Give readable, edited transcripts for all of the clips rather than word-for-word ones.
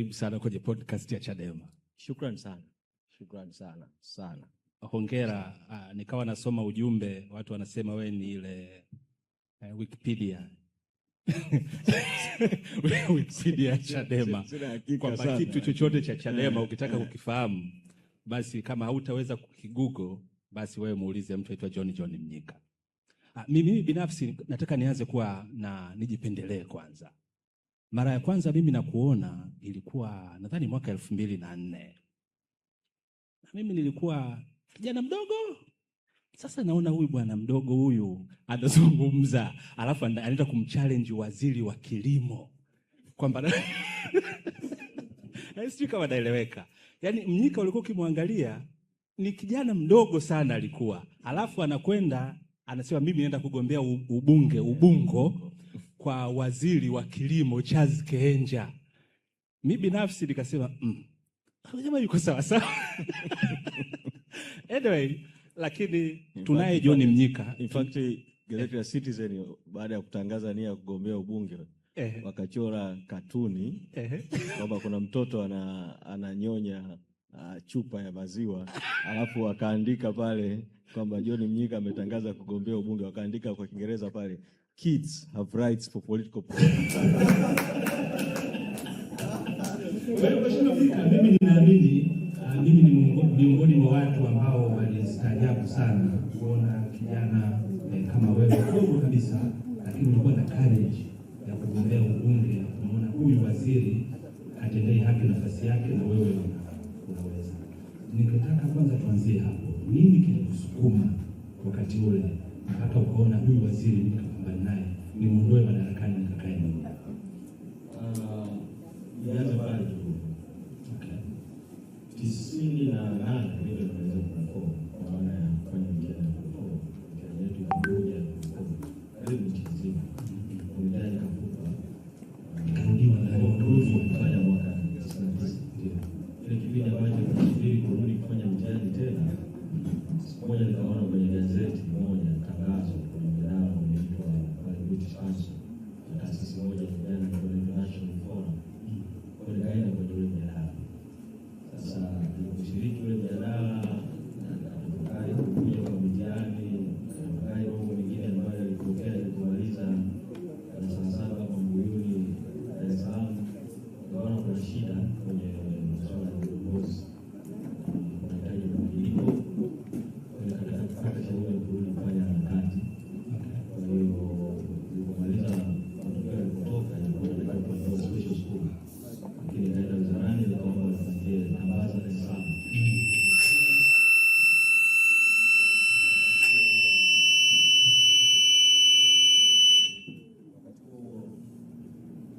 karibu sana kwenye podcast ya Chadema. Shukrani sana. Shukrani sana. Hongera. Nikawa nasoma ujumbe, watu wanasema wewe ni ile Wikipedia. Wikipedia ya Chadema. Kwa kitu chochote cha Chadema ukitaka kukifahamu, basi kama hautaweza kukigoogle, basi wewe muulize mtu aitwa John Mnyika. Mimi binafsi nataka nianze kuwa na nijipendelee kwanza. Mara ya kwanza mimi nakuona ilikuwa nadhani mwaka 2004. Na mimi nilikuwa kijana mdogo. Sasa naona huyu bwana mdogo huyu anazungumza, alafu anaenda kumchallenge waziri wa kilimo. Kwamba sijui kama naeleweka. Yaani Mnyika ulikuwa ukimwangalia ni kijana mdogo sana alikuwa. Alafu anakwenda anasema mimi naenda kugombea ubungo kwa waziri wa kilimo Charles Kehenja. Mimi binafsi nikasema jamaa yuko sawa sawa. Anyway, lakini tunaye John Mnyika. In fact, gazeti la Citizen baada ya kutangaza nia kugombea ubunge wakachora katuni kwamba kuna mtoto ananyonya chupa ya maziwa, alafu wakaandika pale kwamba John Mnyika ametangaza kugombea ubunge, wakaandika kwa Kiingereza pale, kids have rights for political programs. Mimi ninaamini mimi ni miongoni mwa watu ambao walistaajabu sana kuona kijana kama wewe mdogo kabisa, lakini ulikuwa na courage ya kugombea ubunge na kuona huyu waziri atendei haki nafasi yake na wewe unaweza. Ningetaka kwanza tuanzie hapo. Nini kilikusukuma wakati ule mpaka ukaona huyu waziri nikapambana naye nimuondoe madarakani nikakae naye? Nianze pale tu. Okay. 98 ndio tunaweza kuperform kwa maana ya kufanya mtihani wa kuperform. Mtihani wetu pamoja karibu nchi nzima. Mtihani kafupa. Nikarudiwa na ruhusa kufanya mwaka 99. Ile kipindi ambacho tunasubiri kurudi kufanya mtihani tena. Siku moja nikaona kwenye gazeti moja tangazo kwenye mjadala unaitwa British Council. Taasisi moja ya International Forum. Kwa nikaenda kwenye ule mjadala. Sasa niliposhiriki ule mjadala na tukakali kuja kwa mtihani, tukakali mambo mengine ambayo yalitokea kumaliza darasa saba kwa Mbuyuni Dar es Salaam, tukaona kuna shida kwenye masuala ya uongozi. Tunahitaji mabadiliko. Kwa hiyo katika kupata shauri kurudi kufanya harakati. Kwa hiyo nilipomaliza matokeo yalipotoka nilikuwa kwa special school. Lakini naenda wizarani nikaomba nifanyie tambaza Dar es Salaam.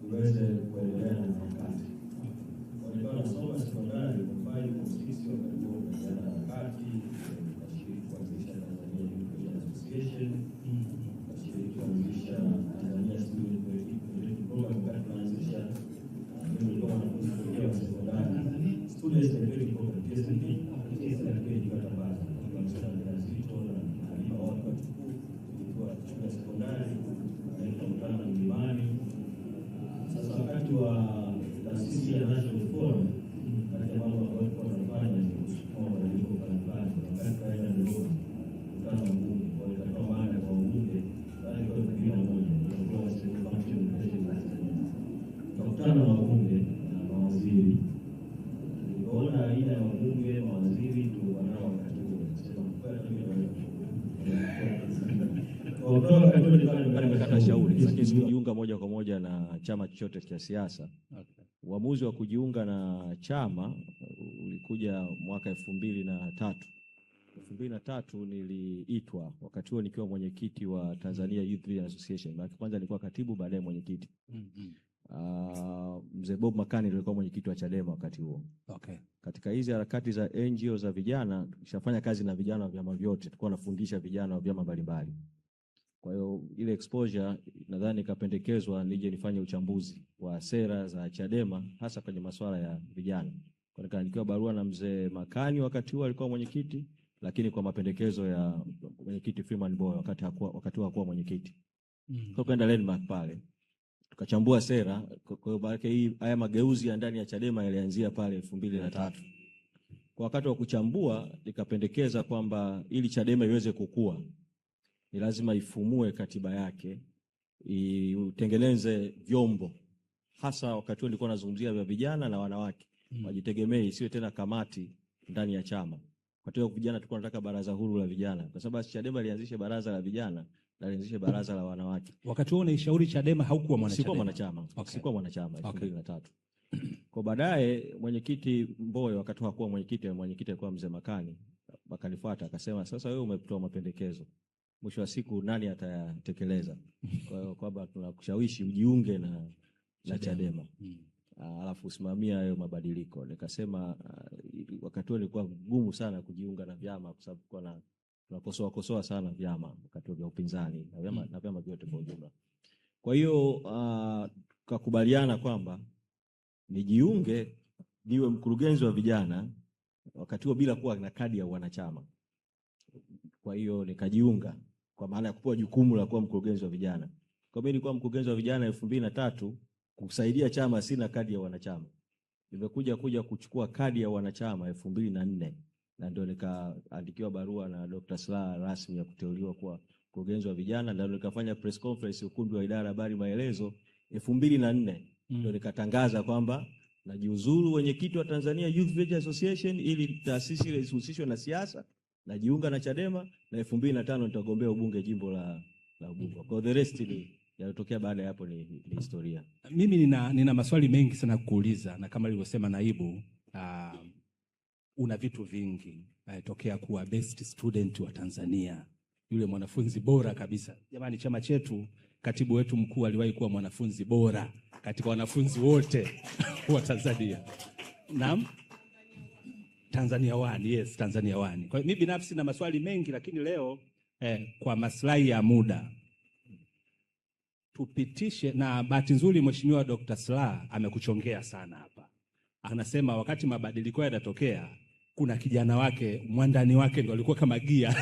Niweze kuendelea na harakati. Walikuwa nasoma sekondari kufanya kusisi wa karibu na harakati, nashiriki kuanzisha Tanzania Youth Association, nashiriki kuanzisha Tanzania Student Political Program wakati tunaanzisha. Mimi nilikuwa mwanafunzi wa sekondari. Students Political Program, TSP, ilikuwa tambaza. Kwa msana na Zito na Halima watu ilikuwa shule ya sekondari, na tulikutana mlimani. Sasa wakati wa taasisi ya National Forum, kati ya mambo ambayo tulikuwa tunafanya ni kusukuma mabadiliko mbalimbali. Wakati tunaenda Dodoma kukutana na mbunge, kwa hiyo ikatoa maana kwa mbunge, bali kwa kipindi moja ilikuwa sehemu function president wa Tanzania. Tukakutana na wabunge na mawaziri. Nilipoona aina ya wabunge mawaziri tulikuwa nao wakati huo, nasema kwa nini nimekata shauri, lakini sikujiunga moja kwa moja na chama chochote cha siasa. Uamuzi wa kujiunga na chama ulikuja mwaka 2003. 2003 niliitwa, wakati huo nikiwa mwenyekiti wa Tanzania Youth Association. Maana kwanza nilikuwa katibu, baadaye mwenyekiti. Mzee Bob Makani alikuwa mwenyekiti wa Chadema wakati huo. Okay. Katika hizi harakati za NGO za vijana, tushafanya kazi na vijana wa vyama vyote, tulikuwa nafundisha vijana wa vyama mbalimbali. Kwa hiyo ile exposure nadhani ikapendekezwa nije nifanye uchambuzi wa sera za Chadema hasa kwenye masuala ya vijana. Kwa nikaandikiwa barua na mzee Makani wakati huo alikuwa mwenyekiti, lakini kwa mapendekezo ya mwenyekiti Freeman Boy wakati huo hakuwa mwenyekiti. Kwa kwenda landmark pale tukachambua sera. Kwa hiyo maana haya mageuzi ya ndani ya Chadema yalianzia pale 2003. Kwa wakati wa kuchambua nikapendekeza kwamba ili Chadema iweze kukua ni lazima ifumue katiba yake, itengeneze vyombo, hasa wakati huo nilikuwa nazungumzia vya vijana na wanawake wajitegemee, isiwe tena kamati ndani ya chama. Wakati huo vijana tulikuwa tunataka baraza huru la vijana, kwa sababu Chadema ilianzisha baraza la vijana na ilianzisha baraza la wanawake. Wakati huo unaishauri Chadema haukuwa mwanachama? Sikuwa mwanachama. Okay. Sikuwa mwanachama 2003. Kwa baadaye mwenyekiti Mbowe, wakati hakuwa mwenyekiti alikuwa Mzee Makani, akanifuata akasema, sasa wewe umetoa mapendekezo, mwisho wa siku nani atayatekeleza? Kwa hiyo kwamba tunakushawishi ujiunge na Chadema. Alafu usimamia hayo mabadiliko. Nikasema wakati huo ilikuwa ngumu sana kujiunga na vyama, kwa sababu tunakosoa sana vyama wakati wa upinzani na vyama vyote kwa ujumla. Kwa hiyo tukakubaliana kwamba nijiunge niwe mkurugenzi wa vijana wakati huo bila kuwa na kadi ya wanachama. Kwa hiyo nikajiunga kwa maana ya kupewa jukumu la kuwa mkurugenzi wa vijana. Kwa mimi nilikuwa mkurugenzi wa vijana 2003 kusaidia chama, sina kadi ya wanachama. Nimekuja kuchukua kadi ya wanachama 2004 na ndio nikaandikiwa barua na Dr. Slaa rasmi ya kuteuliwa kuwa mkurugenzi wa vijana, ndio nikafanya press conference ukumbi wa idara habari maelezo 2004. Ndio nikatangaza kwamba najiuzuru wenyekiti wa Tanzania Youth Village Association ili taasisi ile isihusishwe na siasa, najiunga na Chadema, na 2005 nitagombea ubunge jimbo la Ubungo. Kwa the rest ni yalotokea baada ya hapo ni historia. Mimi nina maswali mengi sana kukuuliza, na kama alivyosema naibu, una vitu vingi. Tokea kuwa best student wa Tanzania, yule mwanafunzi bora kabisa. Jamani, chama chetu katibu wetu mkuu aliwahi kuwa mwanafunzi bora katika wanafunzi wote wa Tanzania. Naam, Tanzania 1, yes, Tanzania 1. Kwa hiyo mimi binafsi na maswali mengi, lakini leo kwa maslahi ya muda tupitishe, na bahati nzuri Mheshimiwa Dr. Slaa amekuchongea sana hapa. Anasema wakati mabadiliko yanatokea kuna kijana wake, mwandani wake ndio alikuwa kama gia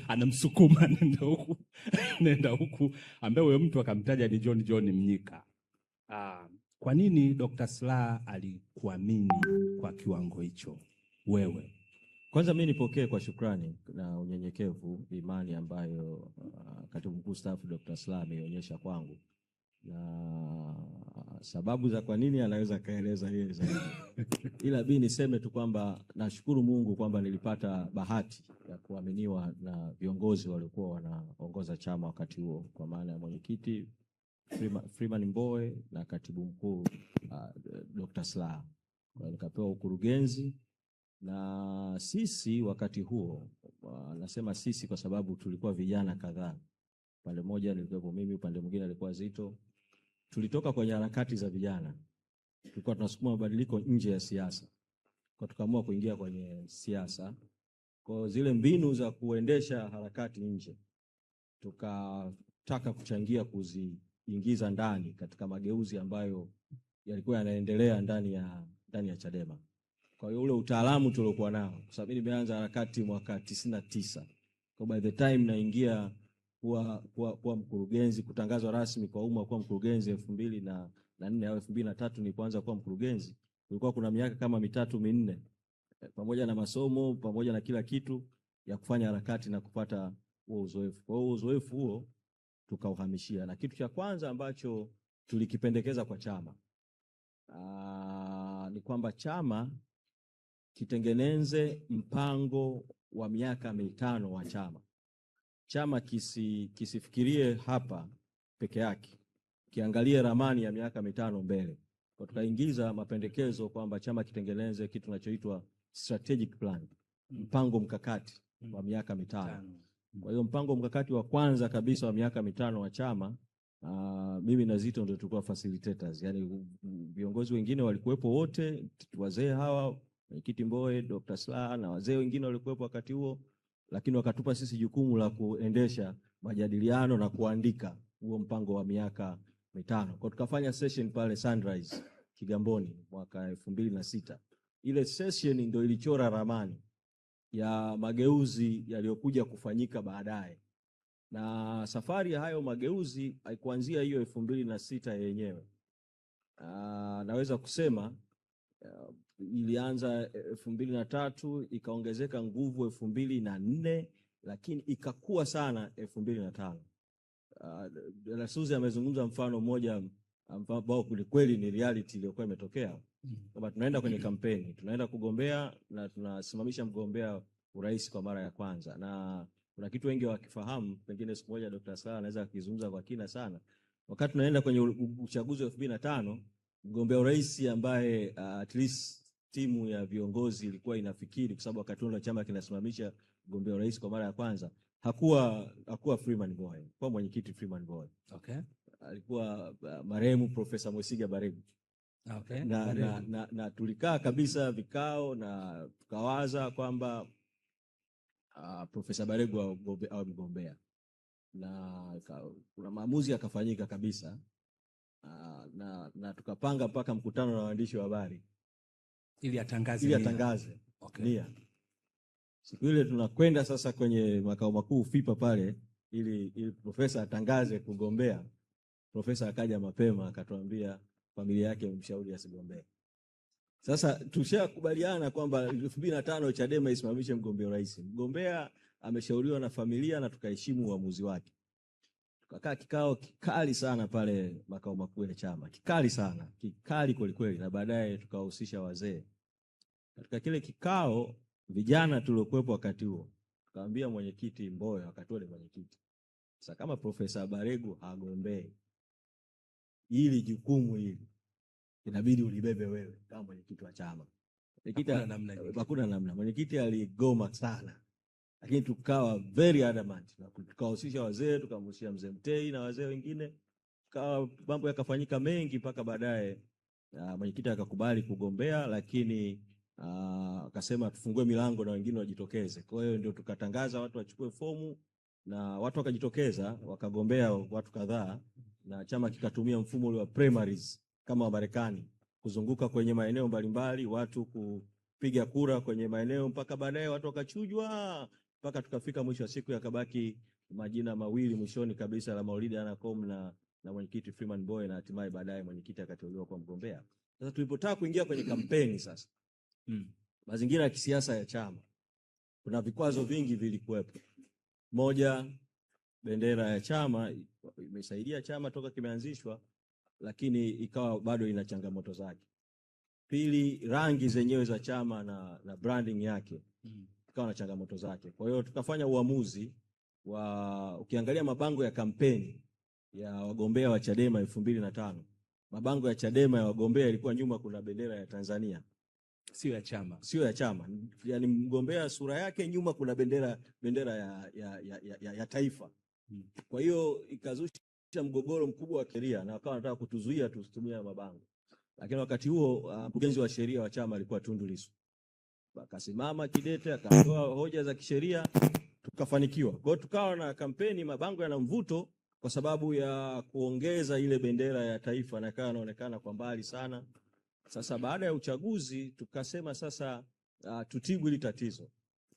anamsukuma nenda huku, ambaye huyo mtu akamtaja ni John Mnyika. Kwa nini Dr. Slaa alikuamini kwa kiwango hicho wewe? Kwanza mimi nipokee kwa shukrani na unyenyekevu imani ambayo katibu mkuu staafu Dr. Slaa ameonyesha kwangu, na sababu za kwa nini anaweza kaeleza yeye zaidi. Ila mimi niseme tu kwamba nashukuru Mungu kwamba nilipata bahati ya kuaminiwa na viongozi waliokuwa wanaongoza chama wakati huo, kwa maana ya mwenyekiti Freeman Mbowe na katibu mkuu Dr. Slaa. Kwa nikapewa ukurugenzi, na sisi wakati huo, nasema sisi kwa sababu tulikuwa vijana kadhaa. Pande moja nilikuwa mimi, upande mwingine alikuwa Zito. Tulitoka kwenye harakati za vijana, tulikuwa tunasukuma mabadiliko nje ya siasa, kwa tukaamua kuingia kwenye siasa. Kwa zile mbinu za kuendesha harakati nje tukataka kuchangia kuziingiza ndani katika mageuzi ambayo yalikuwa yanaendelea ndani ya Chadema. Kwa hiyo ule utaalamu tuliokuwa nao, kwa sababu nimeanza harakati mwaka 99. Kwa by the time naingia kuwa mkurugenzi, kutangazwa rasmi kwa umma kuwa mkurugenzi 2004 au 2003 nilipoanza kuwa mkurugenzi, kulikuwa kuna miaka kama 3-4 pamoja na masomo, pamoja na kila kitu ya kufanya harakati na kupata huo uzoefu. Kwa hiyo uzoefu huo tukauhamishia, na kitu cha kwanza ambacho tulikipendekeza kwa chama ni kwamba chama kitengeneze mpango wa miaka 5 wa chama. Chama kisifikirie hapa peke yake, kiangalie ramani ya miaka 5 mbele. Kwa tukaingiza mapendekezo kwamba chama kitengeneze kitu kinachoitwa strategic plan, mpango mkakati wa miaka 5. Kwa hiyo mpango mkakati wa kwanza kabisa wa miaka 5 wa chama, mimi na Zito ndio tulikuwa facilitators. Yani viongozi wengine walikuwepo wote, wazee hawa, mwenyekiti Mbowe, Dr. Slaa na wazee wengine walikuwepo wakati huo, lakini wakatupa sisi jukumu la kuendesha majadiliano na kuandika huo mpango wa miaka 5. Kwa tukafanya session pale Sunrise Kigamboni mwaka 2006. Ile session ndio ilichora ramani ya mageuzi yaliyokuja kufanyika baadaye. na safari ya hayo mageuzi haikuanzia hiyo 2006 yenyewe. Naweza kusema ilianza 2003, ikaongezeka nguvu 2004, lakini ikakua sana 2005. Dada Suzy amezungumza mfano mmoja ambao kweli ni reality iliyokuwa imetokea, kwamba tunaenda kwenye kampeni, tunaenda kugombea na tunasimamisha mgombea urais kwa mara ya kwanza. Na kuna kitu wengi wakifahamu, pengine siku moja Dr. Slaa anaweza kuzungumza kwa kina sana. Wakati tunaenda kwenye uchaguzi wa 2005, mgombea urais ambaye at least timu ya viongozi ilikuwa inafikiri, kwa sababu wakati ule chama kinasimamisha mgombea urais kwa mara ya kwanza, hakuwa Freeman Mbowe, kwa mwenyekiti Freeman Mbowe. Okay. Alikuwa marehemu Profesa Mwesiga Baregu. Okay. Na tulikaa kabisa vikao na tukawaza kwamba Profesa Baregu au mgombea, na kuna maamuzi yakafanyika kabisa, na tukapanga mpaka mkutano na waandishi wa habari ili atangaze. Okay. Siku ile tunakwenda sasa kwenye makao makuu FIPA pale ili profesa atangaze kugombea. Profesa akaja mapema akatuambia familia yake imemshauri asigombee. Sasa tushakubaliana kwamba 2005 Chadema isimamishe mgombea urais. Mgombea ameshauriwa na familia na tukaheshimu uamuzi wake. Tukakaa kikao kikali sana pale makao makuu ya chama. Kikali kweli kweli, na baadaye tukawahusisha wazee. Katika kile kikao, vijana tuliokuwepo wakati huo, tukamwambia mwenyekiti Mbowe, wakati ule mwenyekiti, sasa kama Profesa Baregu hagombei, hili jukumu hili inabidi ulibebe wewe kama mwenyekiti wa chama. Hakuna namna. Mwenyekiti aligoma sana, lakini tukawa very adamant, na tukahusisha wazee, tukamhusisha mzee Mtei na wazee wengine, mambo yakafanyika mengi mpaka baadaye mwenyekiti akakubali kugombea, lakini akasema tufungue milango na wengine wajitokeze. Kwa hiyo ndio tukatangaza watu wachukue fomu, na watu wakajitokeza wakagombea watu kadhaa, na chama kikatumia mfumo ule wa primaries kama wa Marekani, kuzunguka kwenye maeneo mbalimbali, watu kupiga kura kwenye maeneo, mpaka baadaye watu wakachujwa, mpaka tukafika mwisho wa siku yakabaki majina mawili mwishoni kabisa, la Maulidi Anakom na mwenyekiti Freeman Mbowe, na hatimaye baadaye mwenyekiti akateuliwa kwa mgombea. Sasa tulipotaka kuingia kwenye kampeni sasa, mazingira ya kisiasa ya chama, kuna vikwazo vingi vilikuwepo. Moja, bendera ya chama imesaidia chama toka kimeanzishwa, lakini ikawa bado ina changamoto zake. Pili, rangi zenyewe za chama na branding yake ikawa na changamoto zake. Kwa hiyo tukafanya uamuzi ukiangalia mabango ya kampeni ya wagombea wa Chadema 2005, mabango ya Chadema ya wagombea ilikuwa nyuma kuna bendera ya Tanzania, sio ya chama. Yani mgombea sura yake nyuma kuna bendera ya taifa. Kwa hiyo ikazusha mgogoro mkubwa wa sheria, na wakawa wanataka kutuzuia tusitumie mabango. Lakini wakati huo mkurugenzi wa sheria wa chama alikuwa Tundu Lissu. Akasimama kidete, akatoa hoja za kisheria, tukafanikiwa. Kwa hiyo tukawa na kampeni, mabango yana mvuto kwa sababu ya kuongeza ile bendera ya taifa, na ikawa inaonekana kwa mbali sana. Sasa baada ya uchaguzi tukasema sasa tutibu hili tatizo.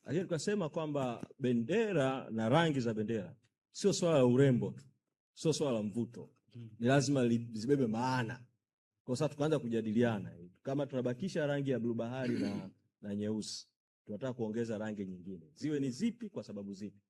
Lakini tukasema kwamba bendera na rangi za bendera sio swala la urembo tu, sio swala la mvuto. Ni lazima zibebe maana. Kwa sababu tukaanza kujadiliana, kama tunabakisha rangi ya blue bahari na nyeusi, tunataka kuongeza rangi nyingine. Ziwe ni zipi, kwa sababu zipi?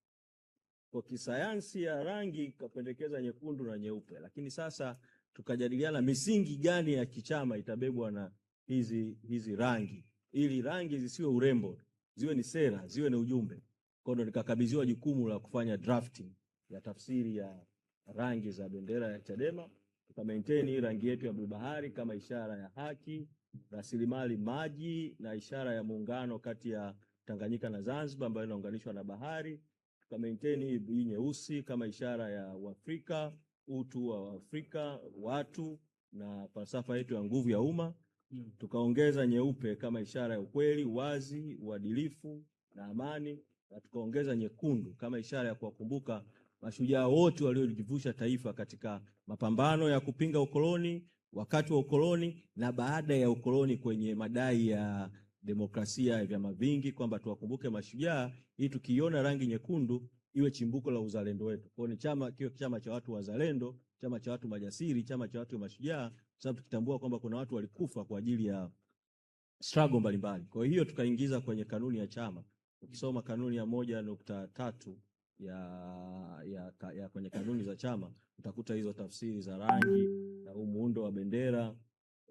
Kwa kisayansi ya rangi kapendekeza nyekundu na nyeupe, lakini sasa tukajadiliana misingi gani ya kichama itabebwa na hizi rangi, ili rangi zisiwe urembo, ziwe ni sera, ziwe ni ujumbe. Kwa hiyo nikakabidhiwa jukumu la kufanya drafting ya tafsiri ya rangi za bendera ya Chadema. Tuka maintain rangi yetu ya blue bahari kama ishara ya haki, rasilimali maji, na ishara ya muungano kati ya Tanganyika na Zanzibar ambayo inaunganishwa na bahari. Tuka maintain hii nyeusi kama ishara ya Uafrika, utu wa Afrika, watu na falsafa yetu ya nguvu ya umma. Tukaongeza nyeupe kama ishara ya ukweli, uwazi, uadilifu na amani, na tukaongeza nyekundu kama ishara ya kuwakumbuka mashujaa wote waliojivusha taifa katika mapambano ya kupinga ukoloni, wakati wa ukoloni na baada ya ukoloni, kwenye madai ya demokrasia ya vyama vingi, kwamba tuwakumbuke mashujaa. Hii tukiona rangi nyekundu iwe chimbuko la uzalendo wetu. Kwa ni chama kiwe chama cha watu wazalendo, chama cha watu majasiri, chama cha watu mashujaa, sababu tukitambua kwamba kuna watu walikufa kwa ajili ya struggle mbalimbali. Kwa hiyo tukaingiza kwenye kanuni ya chama. Ukisoma kanuni ya 1.3 ya kwenye kanuni za chama utakuta hizo tafsiri za rangi na huu muundo wa bendera,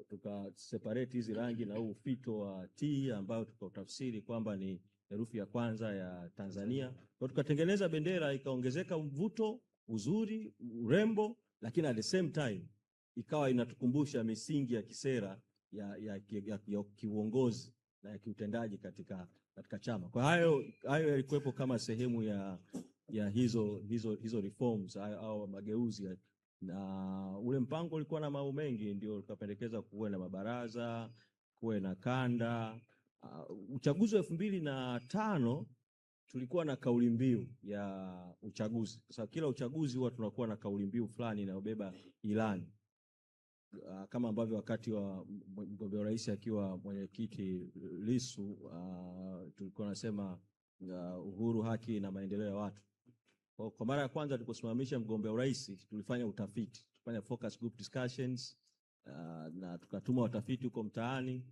tuka separate hizi rangi na huu ufito wa T ambao tukautafsiri kwamba ni herufi ya kwanza ya Tanzania. Kwa tukatengeneza bendera ikaongezeka mvuto, uzuri, urembo, lakini at the same time ikawa inatukumbusha misingi ya kisera ya kiuongozi na ya kiutendaji katika chama. Kwa hayo yalikuwepo kama sehemu ya hizo reforms au mageuzi, na ule mpango ulikuwa na mambo mengi, ndio tukapendekeza kuwe na mabaraza, kuwe na kanda. Uchaguzi wa 2005 tulikuwa na kauli mbiu ya uchaguzi. Sasa kila uchaguzi huwa tunakuwa na kauli mbiu fulani inayobeba ilani. Kama ambavyo wakati wa mgombea urais akiwa mwenyekiti Lissu tulikuwa nasema uhuru, haki na maendeleo ya watu. Kwa mara ya kwanza tuliposimamisha mgombea urais tulifanya utafiti, tulifanya focus group discussions na tukatuma watafiti huko mtaani,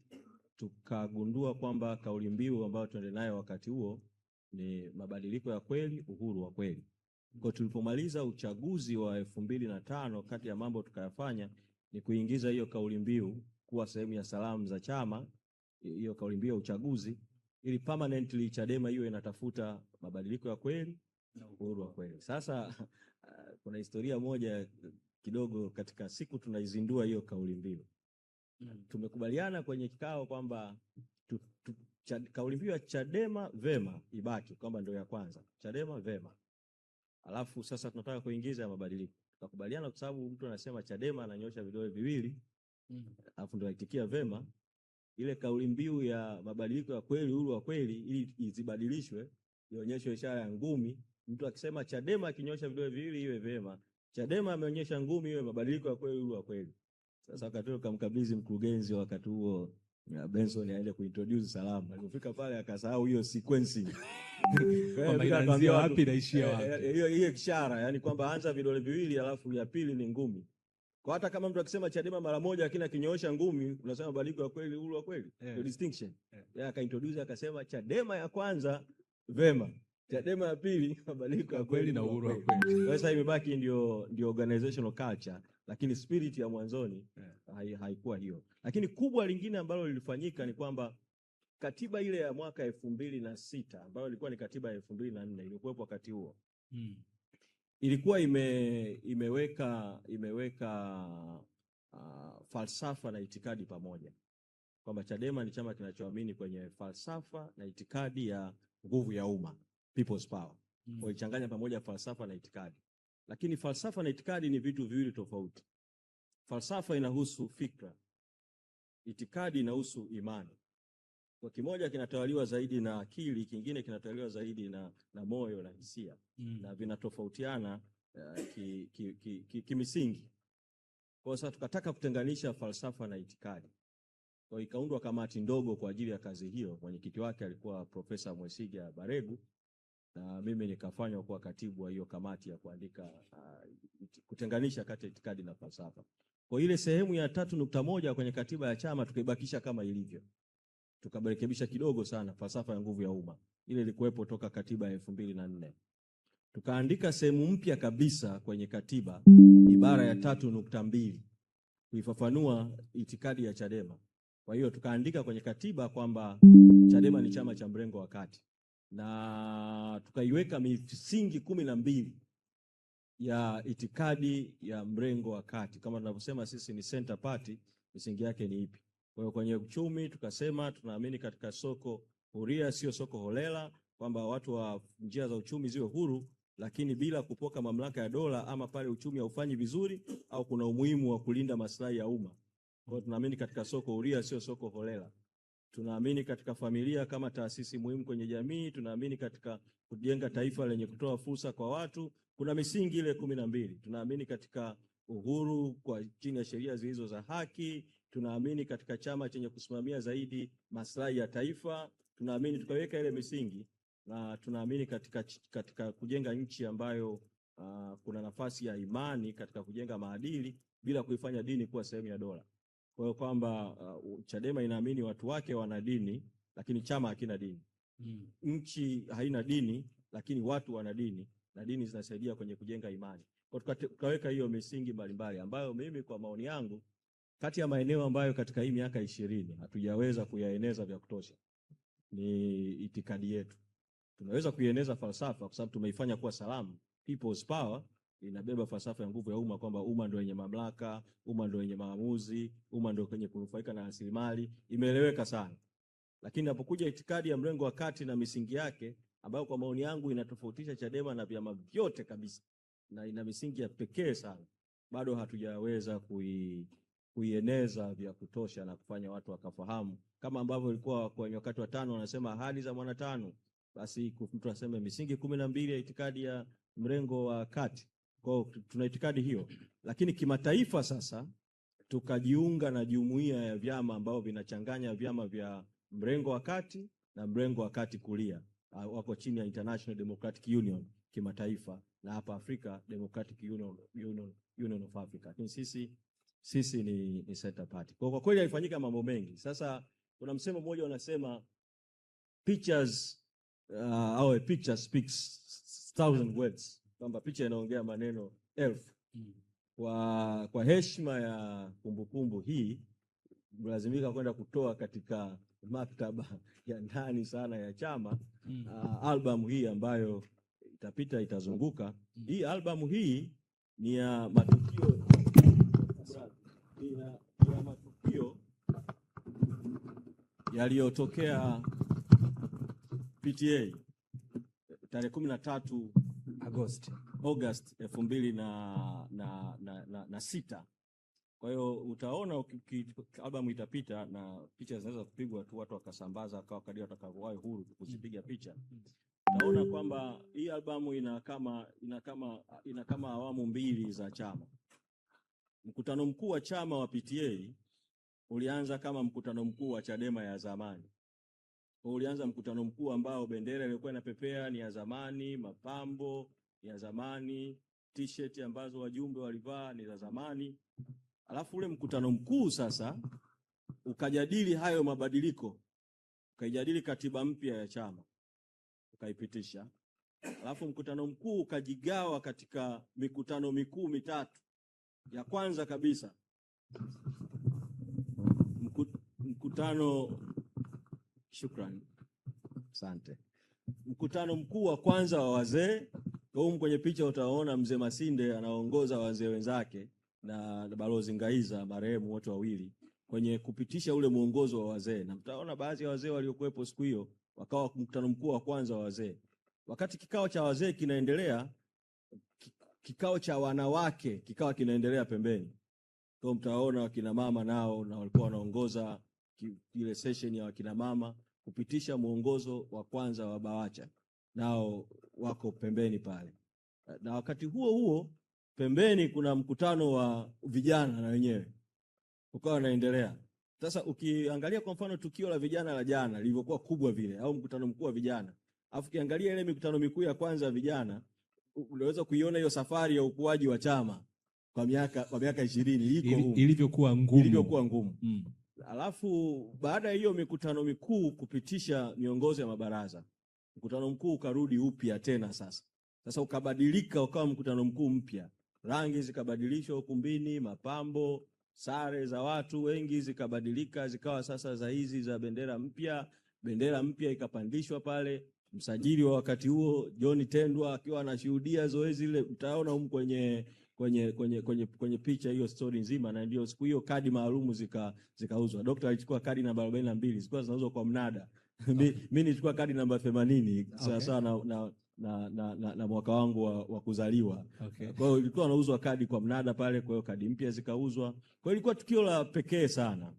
tukagundua kwamba kauli mbiu ambayo tuende nayo wakati huo ni mabadiliko ya kweli, uhuru wa kweli. Kwa tulipomaliza uchaguzi wa 2005, kati ya mambo tukayafanya ni kuingiza hiyo kauli mbiu kuwa sehemu ya salamu za chama, hiyo kauli mbiu ya uchaguzi, ili permanently Chadema hiyo inatafuta mabadiliko ya kweli na uhuru wa kweli. Sasa kuna historia moja kidogo katika siku tunaizindua hiyo kauli mbiu. Tumekubaliana kwenye kikao kwamba kauli mbiu ya Chadema Vema ibaki kwamba ndio ya kwanza. Chadema Vema. Alafu sasa tunataka kuingiza mabadiliko. Tukakubaliana kwa sababu mtu anasema Chadema ananyosha vidole viwili. Alafu ndio aitikia Vema. Ile kauli mbiu ya mabadiliko ya kweli, uhuru wa kweli, ili izibadilishwe ionyeshwe ishara ya ngumi. Mtu akisema Chadema akinyosha vidole viwili iwe Vema. Chadema ameonyesha ngumi iwe mabadiliko ya kweli, uhuru wa kweli. Sasa wakati huo kamkabidhi mkurugenzi wakati huo Benson aende kuintroduce salamu. Alipofika pale akasahau hiyo sequencing. Kwamba inaanzia wapi na ishia wapi. Hiyo ishara, yani kwamba anza vidole viwili alafu ya pili ni ngumi. Kwa hata kama mtu akisema Chadema mara moja lakini akinyoosha ngumi unasema mabadiliko ya kweli, uhuru wa kweli. The distinction. Yeye akaintroduce akasema Chadema ya kwanza Vema. Chadema ya pili mabadiliko ya kweli na uhuru wa kweli. Sasa imebaki ndio organizational culture, lakini spirit ya mwanzoni haikuwa hiyo. Lakini kubwa lingine ambalo lilifanyika ni kwamba katiba ile ya mwaka 2006 ambayo ilikuwa ni katiba ya 2004 ilikuwepo wakati huo. Ilikuwa imeweka falsafa na itikadi pamoja. Kwamba Chadema ni chama kinachoamini kwenye falsafa na itikadi ya nguvu ya umma, people's power. Kwa ichanganya pamoja falsafa na itikadi. Lakini falsafa na itikadi ni vitu viwili tofauti. Falsafa inahusu fikra. Itikadi inahusu imani. Kwa kimoja kinatawaliwa zaidi na akili, kingine kinatawaliwa zaidi na moyo na hisia. Na vinatofautiana kimisingi. Kwa sasa tukataka kutenganisha falsafa na itikadi. Kwa ikaundwa kamati ndogo kwa ajili ya kazi hiyo. Mwenyekiti wake alikuwa Profesa Mwesiga Baregu, na mimi nikafanywa kuwa katibu wa hiyo kamati ya kuandika kutenganisha kati ya itikadi na falsafa. Kwa ile sehemu ya 3.1 kwenye katiba ya chama tukaibakisha kama ilivyo. Tukarekebisha kidogo sana falsafa ya nguvu ya umma. Ile ilikuwepo toka katiba ya 2004. Tukaandika sehemu mpya kabisa kwenye katiba, ibara ya 3.2 kuifafanua itikadi ya Chadema. Kwa hiyo tukaandika kwenye katiba kwamba Chadema ni chama cha mrengo wa kati, na tukaiweka misingi 12 ya itikadi ya mrengo wa kati. Kama tunavyosema sisi ni center party, misingi yake ni ipi? Kwa hiyo kwenye uchumi tukasema tunaamini katika soko huria, sio soko holela, kwamba watu wa njia za uchumi ziwe huru lakini bila kupoka mamlaka ya dola, ama pale uchumi haufanyi vizuri au kuna umuhimu wa kulinda maslahi ya umma. Kwa hiyo tunaamini katika soko huria, sio soko holela. Tunaamini katika familia kama taasisi muhimu kwenye jamii, tunaamini katika kujenga taifa lenye kutoa fursa kwa watu. Kuna misingi ile 12. Tunaamini katika uhuru kwa chini ya sheria zilizo za haki, tunaamini katika chama chenye kusimamia zaidi maslahi ya taifa, tunaamini tukaweka ile misingi. na tunaamini katika kujenga nchi ambayo kuna nafasi ya imani katika kujenga maadili bila kuifanya dini kuwa sehemu ya dola. Kwa hiyo kwamba Chadema inaamini watu wake wana dini lakini chama hakina dini. Nchi haina dini lakini watu wana dini, na dini zinasaidia kwenye kujenga imani. Kwa tukaweka hiyo misingi mbalimbali ambayo mimi kwa maoni yangu, kati ya maeneo ambayo katika hii miaka 20 hatujaweza kuyaeneza vya kutosha ni itikadi yetu. Tunaweza kuieneza falsafa kwa sababu tumeifanya kuwa salamu. People's power inabeba falsafa ya nguvu ya umma, kwamba umma ndio wenye mamlaka, umma ndio wenye maamuzi, umma ndio kwenye kunufaika na rasilimali. Imeeleweka sana. Lakini inapokuja itikadi ya mrengo wa kati na misingi yake, ambayo kwa maoni yangu inatofautisha Chadema na vyama vyote kabisa na ina misingi ya pekee sana, bado hatujaweza kuieneza vya kutosha na kufanya watu wakafahamu, kama ambavyo ilikuwa kwa wakati wa tano wanasema ahadi za mwana tano, basi mtu aseme misingi 12 ya itikadi ya mrengo wa kati. Kwa tuna itikadi hiyo, lakini kimataifa sasa tukajiunga na jumuiya ya vyama ambao vinachanganya vyama vya mrengo wa kati na mrengo wa kati kulia. Wako chini ya International Democratic Union kimataifa, na hapa Afrika Democratic Union of Africa. Lakini sisi ni center party. Kwa kweli haifanyika mambo mengi. Sasa kuna msemo mmoja unasema a picture speaks 1,000 words, kwamba picha inaongea maneno 1000. Kwa heshima ya kumbukumbu hii, lazimika kwenda kutoa katika maktaba ya ndani sana ya chama albamu hii ambayo itazunguka. Hii albamu hii ni ya matukio yaliyotokea PTA tarehe 13 Agosti 2006. Kwa hiyo utaona albamu itapita na picha zinaweza kupigwa tu, watu wakasambaza kwa kadri watakavyowahi huru kuzipiga picha. Utaona kwamba hii albamu ina kama awamu mbili za chama. Mkutano mkuu wa chama wa PTA ulianza kama mkutano mkuu wa Chadema ya zamani. Ulianza mkutano mkuu ambao bendera ilikuwa inapepea ni ya zamani, mapambo ya zamani, t-shirt ambazo wajumbe walivaa ni za zamani. Alafu ule mkutano mkuu sasa ukajadili hayo mabadiliko, ukajadili katiba mpya ya chama, ukaipitisha. Alafu mkutano mkuu ukajigawa katika mikutano mikuu mitatu. Ya kwanza kabisa mkutano mkuu wa kwanza wa wazee. Huko kwenye picha utaona mzee Masinde anaongoza wazee wenzake na Balozi Ngaiza marehemu, wote wawili kwenye kupitisha ule mwongozo wa wazee, na mtaona baadhi ya wazee waliokuwepo siku hiyo wakawa mkutano mkuu wa kwanza wa wazee. Wakati kikao cha wazee kinaendelea, kikao cha wanawake kikawa kinaendelea pembeni. Kwa mtaona wakina mama nao na walikuwa wanaongoza ile session ya wakina mama kupitisha mwongozo wa kwanza wa BAWACHA, nao wako pembeni pale. Na wakati huo pembeni kuna mkutano wa vijana na wenyewe ukawa unaendelea. Sasa ukiangalia kwa mfano tukio la vijana la jana lilivyokuwa kubwa vile, au mkutano mkuu wa vijana, afu ukiangalia ile mikutano mikuu ya kwanza ya vijana, unaweza kuiona hiyo safari ya ukuaji wa chama kwa miaka 20 ilivyokuwa ngumu. Alafu baada ya hiyo mikutano mikuu kupitisha miongozo ya mabaraza, mkutano mkuu ukarudi upya tena sasa ukabadilika ukawa mkutano mkuu mpya. Rangi zikabadilishwa ukumbini, mapambo, sare za watu wengi zikabadilika, zikawa sasa za hizi za bendera mpya ikapandishwa pale. Msajili wa wakati huo John Tendwa akiwa anashuhudia zoezi ile, mtaona kwenye picha hiyo story nzima. Na ndio siku hiyo kadi maalum zikauzwa. Daktari alichukua kadi namba 42, zilikuwa zinauzwa kwa mnada. Mimi nilichukua kadi namba 80 sawa na mwaka wangu wa kuzaliwa. Kwa hiyo ilikuwa inauzwa kadi kwa mnada pale, kwa hiyo kadi mpya zikauzwa. Kwa hiyo ilikuwa tukio la pekee sana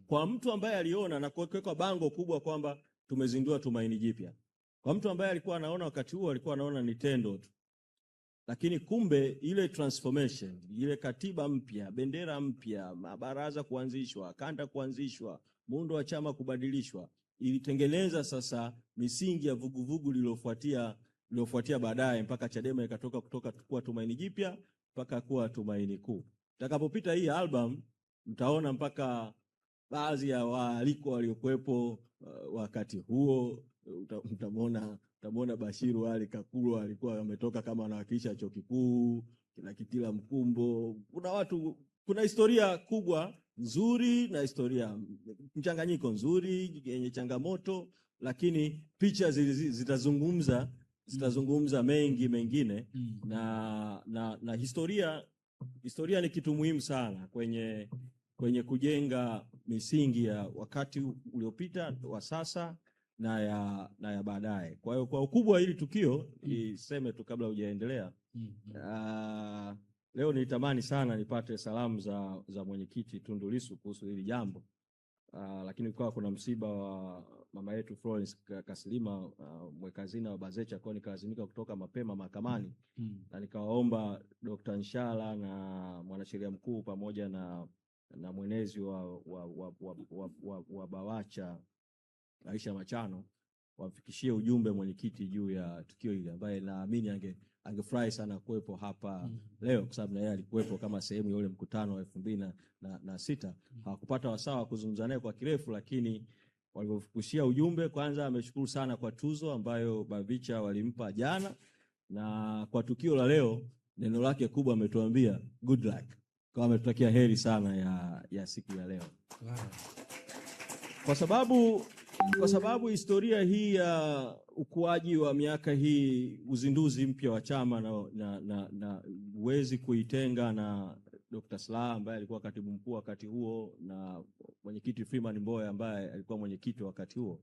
kwa mtu ambaye aliona na kuweka bango kubwa kwamba tumezindua tumaini jipya. Kwa mtu ambaye alikuwa anaona wakati huo, alikuwa anaona ni tendo tu. Lakini kumbe ile transformation, ile katiba mpya, bendera mpya, mabaraza kuanzishwa, kanda kuanzishwa, muundo wa chama kubadilishwa, ilitengeneza sasa misingi ya vuguvugu lililofuatia baadaye mpaka Chadema ikatoka kutoka kuwa Tumaini Jipya mpaka kuwa Tumaini Kuu. Utakapopita hii album mtaona mpaka baadhi ya waalikwa waliokuwepo wakati huo. Utamwona Bashiru Ali Kakulo alikuwa ametoka kama anawakilisha chuo kikuu, kina Kitila Mkumbo. Kuna historia kubwa nzuri na historia mchanganyiko nzuri yenye changamoto, lakini picha zitazungumza mengi mengine. Na historia ni kitu muhimu sana kwenye kujenga misingi ya wakati uliopita, wa sasa na ya baadaye. Kwa hiyo kwa ukubwa hili tukio, iseme tu kabla hujaendelea, leo nilitamani sana nipate salamu za mwenyekiti Tundu Lissu kuhusu hili jambo, lakini kwa kuna msiba wa mama yetu Florence Kasilima, mweka hazina wa Bazecha, kwa nikalazimika kutoka mapema mahakamani. Na nikawaomba Dr. Nshala na mwanasheria mkuu pamoja na mwenezi wa Bawacha Aisha Machano wafikishie ujumbe mwenyekiti juu ya tukio hili, ambaye naamini angefurahi sana kuwepo hapa leo, kwa sababu na yeye alikuwepo kama sehemu ya ule mkutano wa 2006. Hawakupata wasaa kuzungumza naye kwa kirefu, lakini walipofikishia ujumbe, kwanza ameshukuru sana kwa tuzo ambayo Bavicha walimpa jana, na kwa tukio la leo neno lake kubwa ametuambia good luck, kwa ametutakia heri sana ya siku ya leo. Wow. Kwa sababu historia hii ya ukuaji wa miaka hii, uzinduzi mpya wa chama na huwezi kuitenga na Dr. Slaa ambaye alikuwa katibu mkuu wakati huo, na mwenyekiti Freeman Mbowe ambaye alikuwa mwenyekiti wakati huo.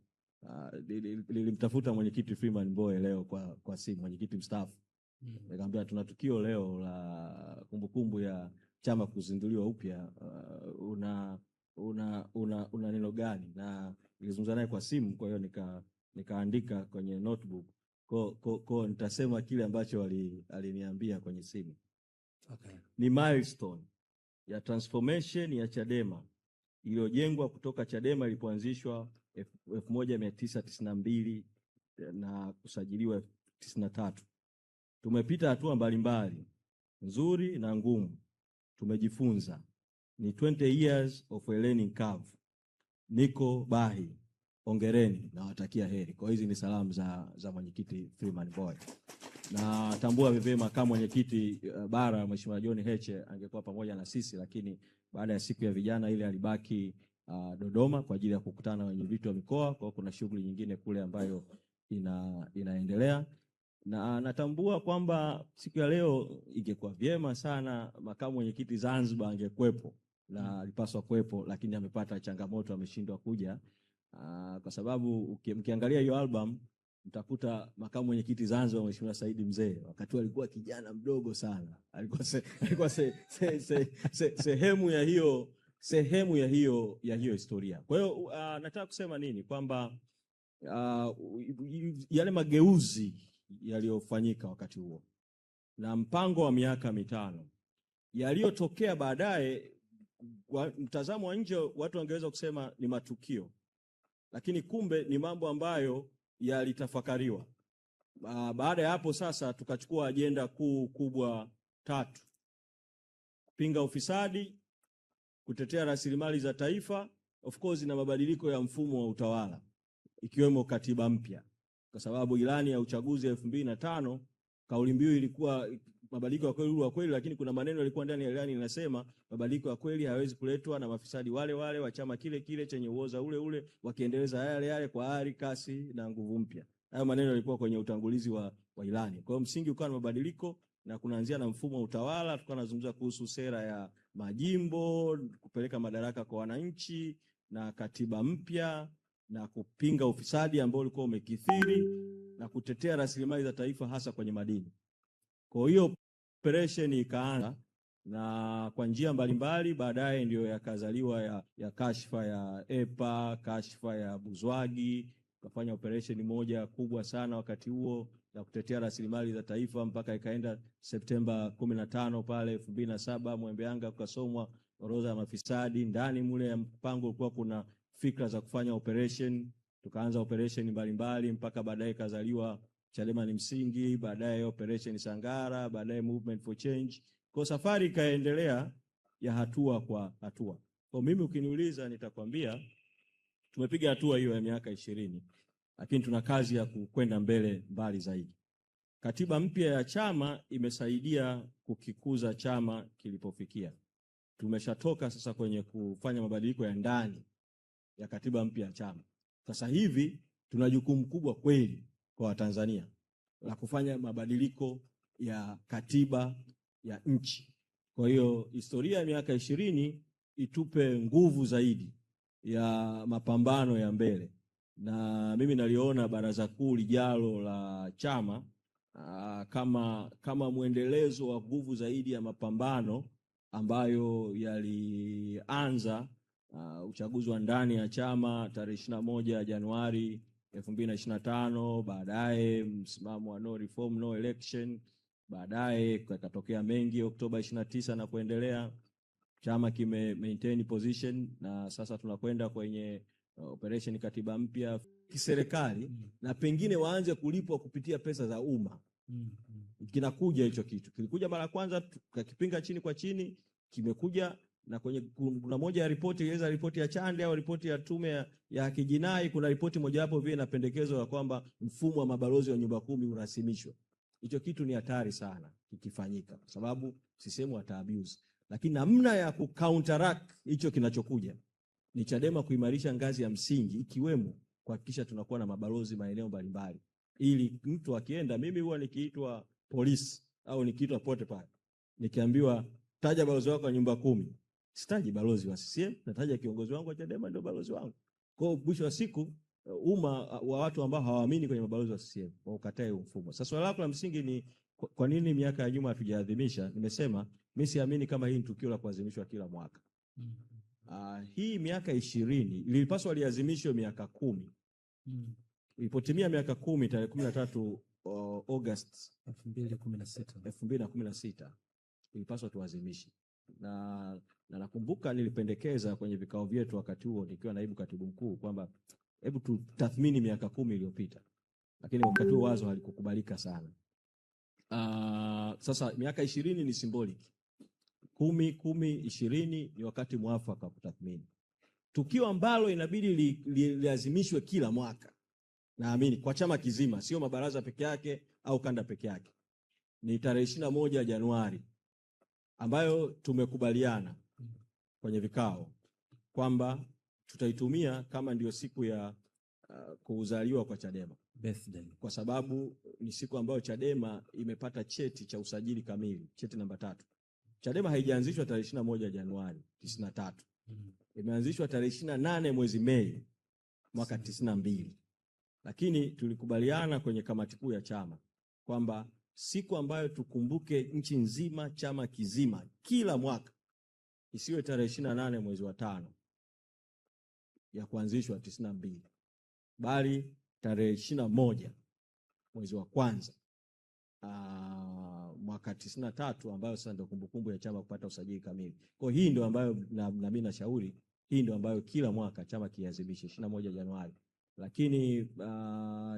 Nilimtafuta mwenyekiti Freeman Mbowe leo kwa simu, mwenyekiti mstaafu. Nikamwambia tuna tukio leo la kumbukumbu ya chama kuzinduliwa upya, una neno gani? Na nilizungumza naye kwa simu, kwa hiyo nikaandika kwenye notebook. Kwa nitasema kile ambacho aliniambia kwenye simu. Okay. Ni milestone ya transformation ya Chadema iliyojengwa kutoka Chadema ilipoanzishwa 1992 na kusajiliwa 93. Tumepita hatua mbalimbali nzuri na ngumu, tumejifunza. Ni 20 years of a learning curve. Niko Bahi, hongereni na watakia heri. Kwa hizi ni salamu za mwenyekiti Freeman Mbowe. Na tambua vivema kama mwenyekiti bara Mheshimiwa John Heche angekuwa pamoja na sisi, lakini baada ya siku ya vijana ile alibaki Dodoma kwa ajili ya kukutana na wenyeviti wa mikoa. Kwa kuna shughuli nyingine kule ambayo inaendelea. Na natambua kwamba siku ya leo ingekuwa vyema sana makamu mwenyekiti Zanzibar angekuepo, na alipaswa kuepo, lakini amepata changamoto, ameshindwa kuja. Kwa sababu mkiangalia hiyo album mtakuta makamu mwenyekiti Zanzibar Mheshimiwa Saidi Mzee wakati alikuwa kijana mdogo sana, alikuwa sehemu ya hiyo historia. Kwa hiyo nataka kusema nini, kwamba yale mageuzi yaliyofanyika wakati huo na mpango wa miaka 5 yaliyotokea baadaye, kwa mtazamo wa nje watu wangeweza kusema ni matukio, lakini kumbe ni mambo ambayo yalitafakariwa. Baada ya hapo sasa tukachukua ajenda kubwa 3: kupinga ufisadi, kutetea rasilimali za taifa, of course na mabadiliko ya mfumo wa utawala ikiwemo katiba mpya, kwa sababu ilani ya uchaguzi 2005 kauli mbiu ilikuwa mabadiliko ya kweli, lakini kuna maneno yalikuwa ndani ya ilani yanasema mabadiliko ya kweli hayawezi kuletwa na mafisadi wale wa chama kile chenye uoza ule wakiendeleza yale kwa ari, kasi na nguvu mpya. Hayo maneno yalikuwa kwenye utangulizi wa ilani. Kwa hiyo msingi ukawa na mabadiliko, na kunaanzia na mfumo wa utawala. Tukawa tunazungumza kuhusu sera ya majimbo, kupeleka madaraka kwa wananchi, na katiba mpya, na kupinga ufisadi ambao ulikuwa umekithiri, na kutetea rasilimali za taifa hasa kwenye madini. Kwa hiyo operation ikaanza, na kwa njia mbalimbali baadaye ndio yakazaliwa ya kashfa ya EPA, kashfa ya Buzwagi. Tukafanya operation moja kubwa sana wakati huo na kutetea rasilimali za taifa, mpaka ikaenda Septemba 15 pale 2007 Mwembeanga kukasomwa orodha ya mafisadi. Ndani mule ya mpango ulikuwa kuna fikra za kufanya operation tukaanza operation mbalimbali mpaka baadaye kazaliwa Chadema ni msingi, baadaye operation Sangara, baadaye movement for change. Kwa safari ikaendelea ya hatua kwa hatua. Kwa mimi ukiniuliza nitakwambia tumepiga hatua hiyo ya miaka 20, lakini tuna kazi ya kwenda mbali zaidi. Katiba mpya ya chama imesaidia kukikuza chama kilipofikia. Tumeshatoka sasa kwenye kufanya mabadiliko ya ndani ya katiba mpya ya chama. Sasa hivi tuna jukumu kubwa kweli kwa Watanzania la kufanya mabadiliko ya katiba ya nchi. Kwa hiyo historia ya miaka 20 itupe nguvu zaidi ya mapambano ya mbele, na mimi naliona baraza kuu lijalo la chama kama mwendelezo wa nguvu zaidi ya mapambano ambayo yalianza uchaguzi wa ndani ya chama tarehe 21 Januari 2025, baadaye msimamo wa no reform no election, baadaye katokea mengi Oktoba 29 na kuendelea. Chama kime maintain position na sasa tunakwenda kwenye operation katiba mpya kiserikali, na pengine waanze kulipwa kupitia pesa za umma. Kinakuja hicho kitu. Kilikuja mara kwanza tukakipinga chini kwa chini, kimekuja na kwenye kuna moja ya ripoti ileza ripoti ya Chande au ripoti ya tume ya haki jinai, kuna ripoti moja hapo vile na pendekezo la kwamba mfumo wa mabalozi wa nyumba kumi urasimishwe. Hicho kitu ni hatari sana kikifanyika kwa sababu CCM wata abuse. Lakini namna ya counteract hicho kinachokuja ni Chadema kuimarisha ngazi ya msingi, ikiwemo kuhakikisha tunakuwa na mabalozi maeneo mbalimbali, ili mtu akienda, mimi huwa nikiitwa polisi au nikiitwa pote pale, nikiambiwa taja balozi wako wa nyumba kumi, sitaji balozi wa CCM, nataja kiongozi wangu wa Chadema ndio balozi wangu. Kwa mwisho wa siku umma wa watu ambao hawaamini kwenye mabalozi wa CCM wakatae mfumo. Sasa swali lako la msingi ni kwa nini miaka ya nyuma hatujaadhimisha? Nimesema mimi siamini kama hii ni tukio la kuadhimishwa kila mwaka. Hii miaka 20 ilipaswa liadhimishwe miaka 10. Ilipotimia miaka 10 tarehe 13 August 2016 ilipaswa tuadhimishe. Na nakumbuka nilipendekeza kwenye vikao vyetu wakati huo nikiwa naibu katibu mkuu kwamba hebu tutathmini miaka 10 iliyopita. Lakini wakati huo wazo halikukubalika sana. Sasa miaka 20 ni symbolic. 10, 20 ni wakati mwafaka kutathmini. Tukio ambalo inabidi liazimishwe kila mwaka, naamini kwa chama kizima, sio mabaraza peke yake au kanda peke yake, ni tarehe 21 Januari ambayo tumekubaliana kwenye vikao kwamba tutaitumia kama ndio siku ya kuzaliwa kwa Chadema. Birthday. Kwa sababu ni siku ambayo Chadema imepata cheti cha usajili kamili, cheti namba 3. Chadema haijaanzishwa tarehe 21 Januari 93. Imeanzishwa tarehe 28 mwezi Mei mwaka 92. Lakini tulikubaliana kwenye kamati kuu ya chama kwamba siku ambayo tukumbuke nchi nzima, chama kizima kila mwaka, isiwe tarehe 28 mwezi wa 5 ya kuanzishwa 92, bali tarehe 21 mwezi wa kwanza mwaka 93, ambayo sasa ndio kumbukumbu ya chama kupata usajili kamili. Kwa hii ndio ambayo na mimi nashauri, hii ndio ambayo kila mwaka chama kiazimishe 21 Januari. Lakini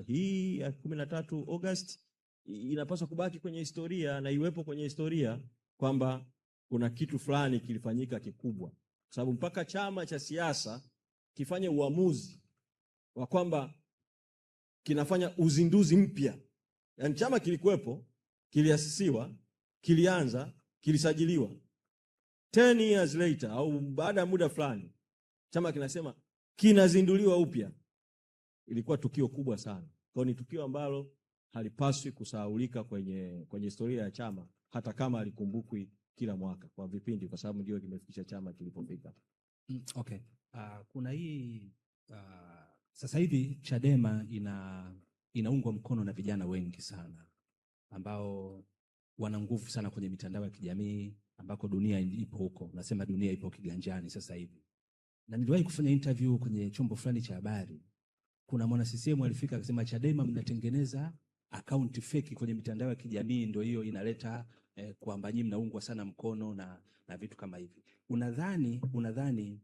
hii ya 13 August inapaswa kubaki kwenye historia na iwepo kwenye historia kwamba kuna kitu fulani kilifanyika kikubwa. Kwa sababu mpaka chama cha siasa kifanye uamuzi wa kwamba kinafanya uzinduzi mpya. Yaani chama kilikuwepo, kiliasisiwa, kilianza, kilisajiliwa. 10 years later au baada ya muda fulani chama kinasema kinazinduliwa upya. Ilikuwa tukio kubwa sana. Kwa ni tukio ambalo halipaswi kusahaulika kwenye historia ya chama, hata kama alikumbukwi kila mwaka kwa vipindi, kwa sababu ndio kimefikisha chama kilipofika. Okay. Kuna hii sasa hivi Chadema inaungwa mkono na vijana wengi sana ambao wana nguvu sana kwenye mitandao ya kijamii, ambako dunia ipo huko. Nasema dunia ipo kiganjani sasa hivi. Na niliwahi kufanya interview kwenye chombo fulani cha habari. Kuna mwana CCM alifika akasema Chadema mnatengeneza account fake kwenye mitandao ya kijamii, ndio hiyo inaleta kwamba nyinyi mnaungwa sana mkono na vitu kama hivi. Unadhani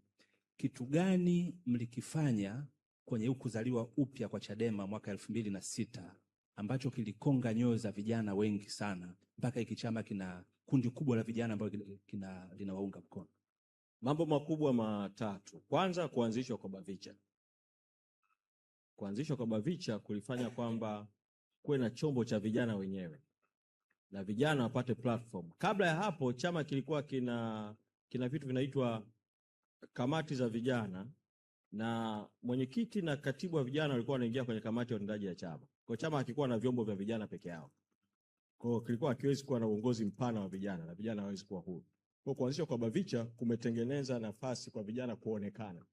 kitu gani mlikifanya kwenye kuzaliwa upya kwa Chadema mwaka 2006 ambacho kilikonga nyoyo za vijana wengi sana mpaka hiki chama kina kundi kubwa la vijana ambao linawaunga mkono? Mambo makubwa matatu. Kwanza, kuanzishwa kwa BAVICHA. Kuanzishwa kwa BAVICHA kulifanya kwamba kuwe na chombo cha vijana wenyewe na vijana wapate platform. Kabla ya hapo chama kilikuwa kina vitu vinaitwa kamati za vijana, na mwenyekiti na katibu wa vijana walikuwa wanaingia kwenye kamati ya utendaji ya chama. Kwa chama hakikuwa na vyombo vya vijana peke yao. Kwa kilikuwa hakiwezi kuwa na uongozi mpana wa vijana na vijana hawezi kuwa huru. Kwa kuanzishwa kwa BAVICHA kumetengeneza nafasi kwa vijana kuonekana.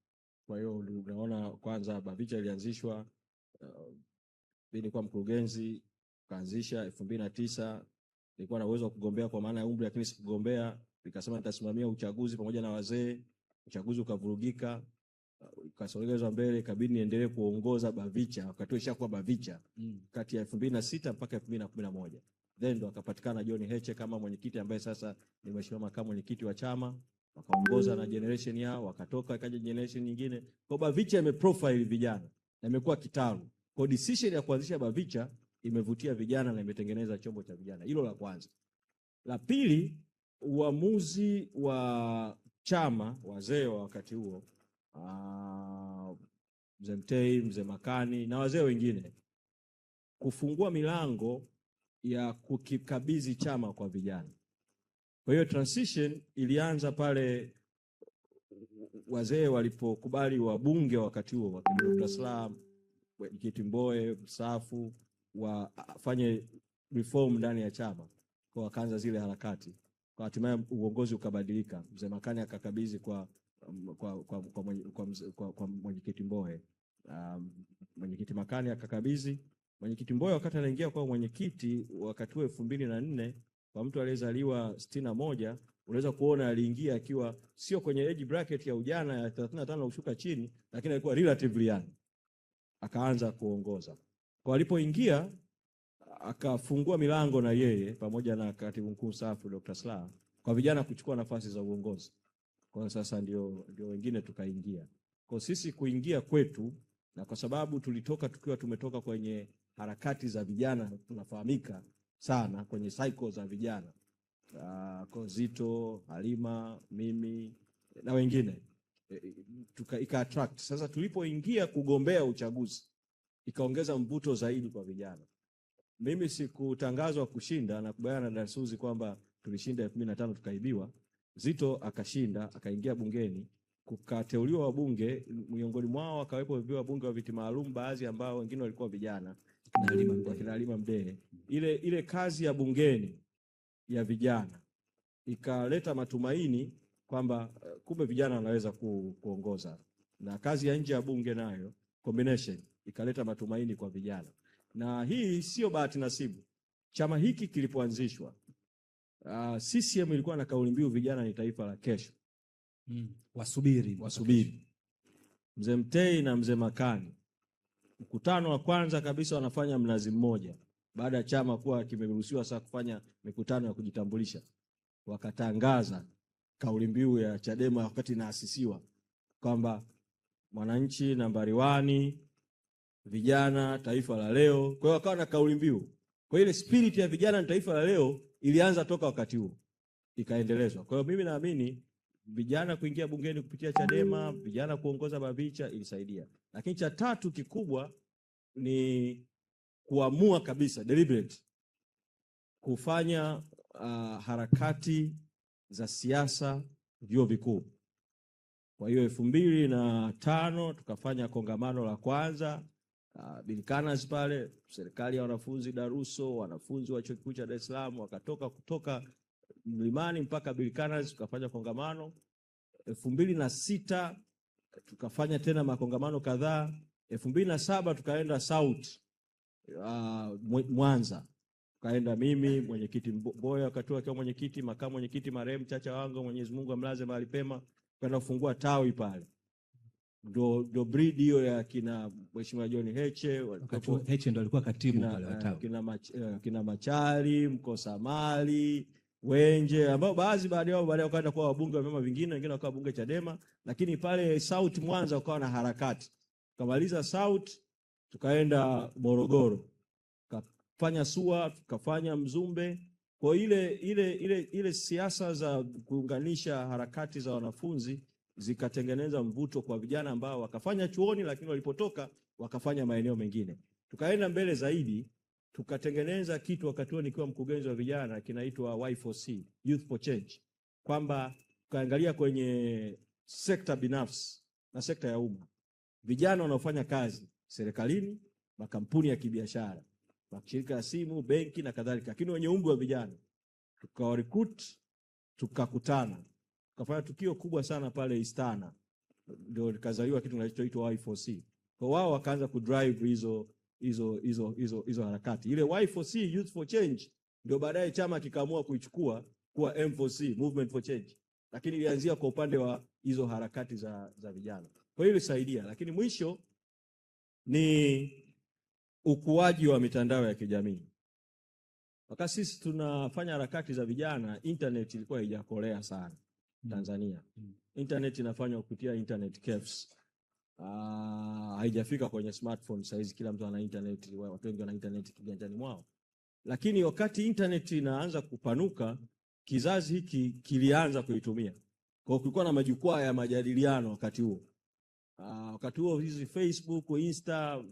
Kwa hiyo unaona kwanza BAVICHA ilianzishwa, nilikuwa mkurugenzi, kaanzisha 2009, nilikuwa na uwezo wa kugombea kwa maana ya umri lakini sikugombea, nikasema nitasimamia uchaguzi pamoja na wazee, uchaguzi ukavurugika, ikasogezwa mbele, ikabidi niendelee kuongoza BAVICHA wakati ishakuwa BAVICHA kati ya 2006 mpaka 2011. Then ndo akapatikana John Heche kama mwenyekiti ambaye sasa ni mheshimiwa makamu mwenyekiti wa chama, wakaongoza na generation yao, wakatoka ikaja generation nyingine. Kwa BAVICHA imeprofile vijana na imekuwa kitalu. Kwa decision ya kuanzisha BAVICHA imevutia vijana na imetengeneza chombo cha vijana. Hilo la kwanza. La pili, uamuzi wa chama, wazee wa wakati huo, Mzee Mtei, Mzee Makani na wazee wengine, kufungua milango ya kukikabidhi chama kwa vijana. Kwa hiyo transition ilianza pale wazee walipokubali wabunge wakati huo wa Dr. Slaa, Mwenyekiti Mbowe mstaafu, wafanye reform ndani ya chama. Kwa wakaanza zile harakati. Kwa hatimaye uongozi ukabadilika. Mzee Makani akakabidhi kwa Mwenyekiti Mbowe. Mwenyekiti Makani akakabidhi. Mwenyekiti Mbowe wakati anaingia kwa mwenyekiti wakati wa 2004, kwa mtu aliyezaliwa 61, unaweza kuona aliingia akiwa sio kwenye age bracket ya ujana ya 35 ushuka chini, lakini alikuwa relatively young. Akaanza kuongoza. Kwa alipoingia akafungua milango na yeye pamoja na katibu mkuu mstaafu Dr. Slaa kwa vijana kuchukua nafasi za uongozi. Kwa sasa ndio wengine tukaingia. Kwa sisi kuingia kwetu, na kwa sababu tukiwa tumetoka kwenye harakati za vijana, tunafahamika sana kwenye cycle za vijana. Kwa Zito, Halima, mimi na wengine, ika attract. Sasa tulipoingia kugombea uchaguzi ikaongeza mvuto zaidi kwa vijana. Mimi sikutangazwa kushinda na kubaliana na Dasuzi kwamba tulishinda 2015 tukaibiwa. Zito akashinda, akaingia bungeni, kukateuliwa wabunge, miongoni mwao wakawepo wabunge wa viti maalum baadhi ambao wengine walikuwa vijana, kina Halima Mdee. Ile kazi ya bungeni ya vijana ikaleta matumaini kwamba kumbe vijana wanaweza kuongoza, na kazi ya nje ya bunge nayo combination ikaleta matumaini kwa vijana. Na hii sio bahati nasibu. Chama hiki kilipoanzishwa, CCM ilikuwa na kauli mbiu vijana ni taifa la kesho. Wasubiri. Mzee Mtei na Mzee Makani, mkutano wa kwanza kabisa wanafanya Mnazi Mmoja baada ya chama kuwa kimeruhusiwa sasa kufanya mikutano ya kujitambulisha. Wakatangaza kauli mbiu ya Chadema wakati inaasisiwa kwamba mwananchi nambari 1, vijana taifa la leo. Kwa hiyo wakawa na kauli mbiu. Kwa ile spirit ya vijana ni taifa la leo ilianza toka wakati huo, ikaendelezwa. Kwa hiyo mimi naamini vijana kuingia bungeni kupitia Chadema, vijana kuongoza BAVICHA ilisaidia. Lakini cha tatu kikubwa ni kuamua kabisa deliberate kufanya harakati za siasa vyuo vikuu. Kwa hiyo 2005 tukafanya kongamano la kwanza Bilkanas pale, serikali ya wanafunzi Daruso, wanafunzi wa chuo kikuu cha Dar es Salaam wakatoka kutoka Mlimani mpaka Bilkanas, tukafanya kongamano. 2006 tukafanya tena makongamano kadhaa. 2007 tukaenda South Mwanza, tukaenda mimi, mwenyekiti Mboya wakati akiwa mwenyekiti, makamu mwenyekiti marehemu Chacha Wango, Mwenyezi Mungu amlaze mahali pema, kwenda kufungua tawi pale. Ndio breed hiyo ya kina Mheshimiwa John Heche. Heche ndo alikuwa katibu pale wa tawi. Kina Machari, Mkosamali, Wenje, ambao baadaye wakaenda kuwa wabunge wa vyama vingine, wengine wakawa bunge Chadema. Lakini pale South Mwanza wakawa na harakati tukamaliza South, tukaenda Morogoro, tukafanya SUA, tukafanya Mzumbe. Kwa ile siasa za kuunganisha harakati za wanafunzi zikatengeneza mvuto kwa vijana ambao wakafanya chuoni, lakini walipotoka wakafanya maeneo mengine. Tukaenda mbele zaidi, tukatengeneza kitu wakati huo nikiwa mkurugenzi wa vijana kinaitwa Y4C, Youth for Change, kwamba tukaangalia kwenye sekta binafsi na sekta ya umma, vijana wanaofanya kazi serikalini, makampuni ya kibiashara, mashirika ya simu, benki na kadhalika, lakini wenye umri wa vijana, tukawarecruit, tukakutana, tukafanya tukio kubwa sana pale Istana, ndio likazaliwa kitu kinachoitwa Y4C. Kwa wao wakaanza kudrive hizo harakati. Ile Y4C, Youth for Change, ndio baadaye chama kikaamua kuichukua kuwa M4C, Movement for Change, lakini ilianzia kwa upande wa hizo harakati za vijana. Kwa hiyo ilisaidia, lakini mwisho ni ukuaji wa mitandao ya kijamii. Wakati sisi tunafanya harakati za vijana, internet ilikuwa haijakolea sana Tanzania. Internet inafanywa kupitia internet cafes. Haijafika kwenye smartphone. Saizi kila mtu ana internet, watu wengi wana internet kiganjani mwao. Lakini wakati internet inaanza kupanuka, kizazi hiki kilianza kuitumia. Kwa kulikuwa na majukwaa ya majadiliano wakati huo. Wakati huo hizi Facebook, Insta,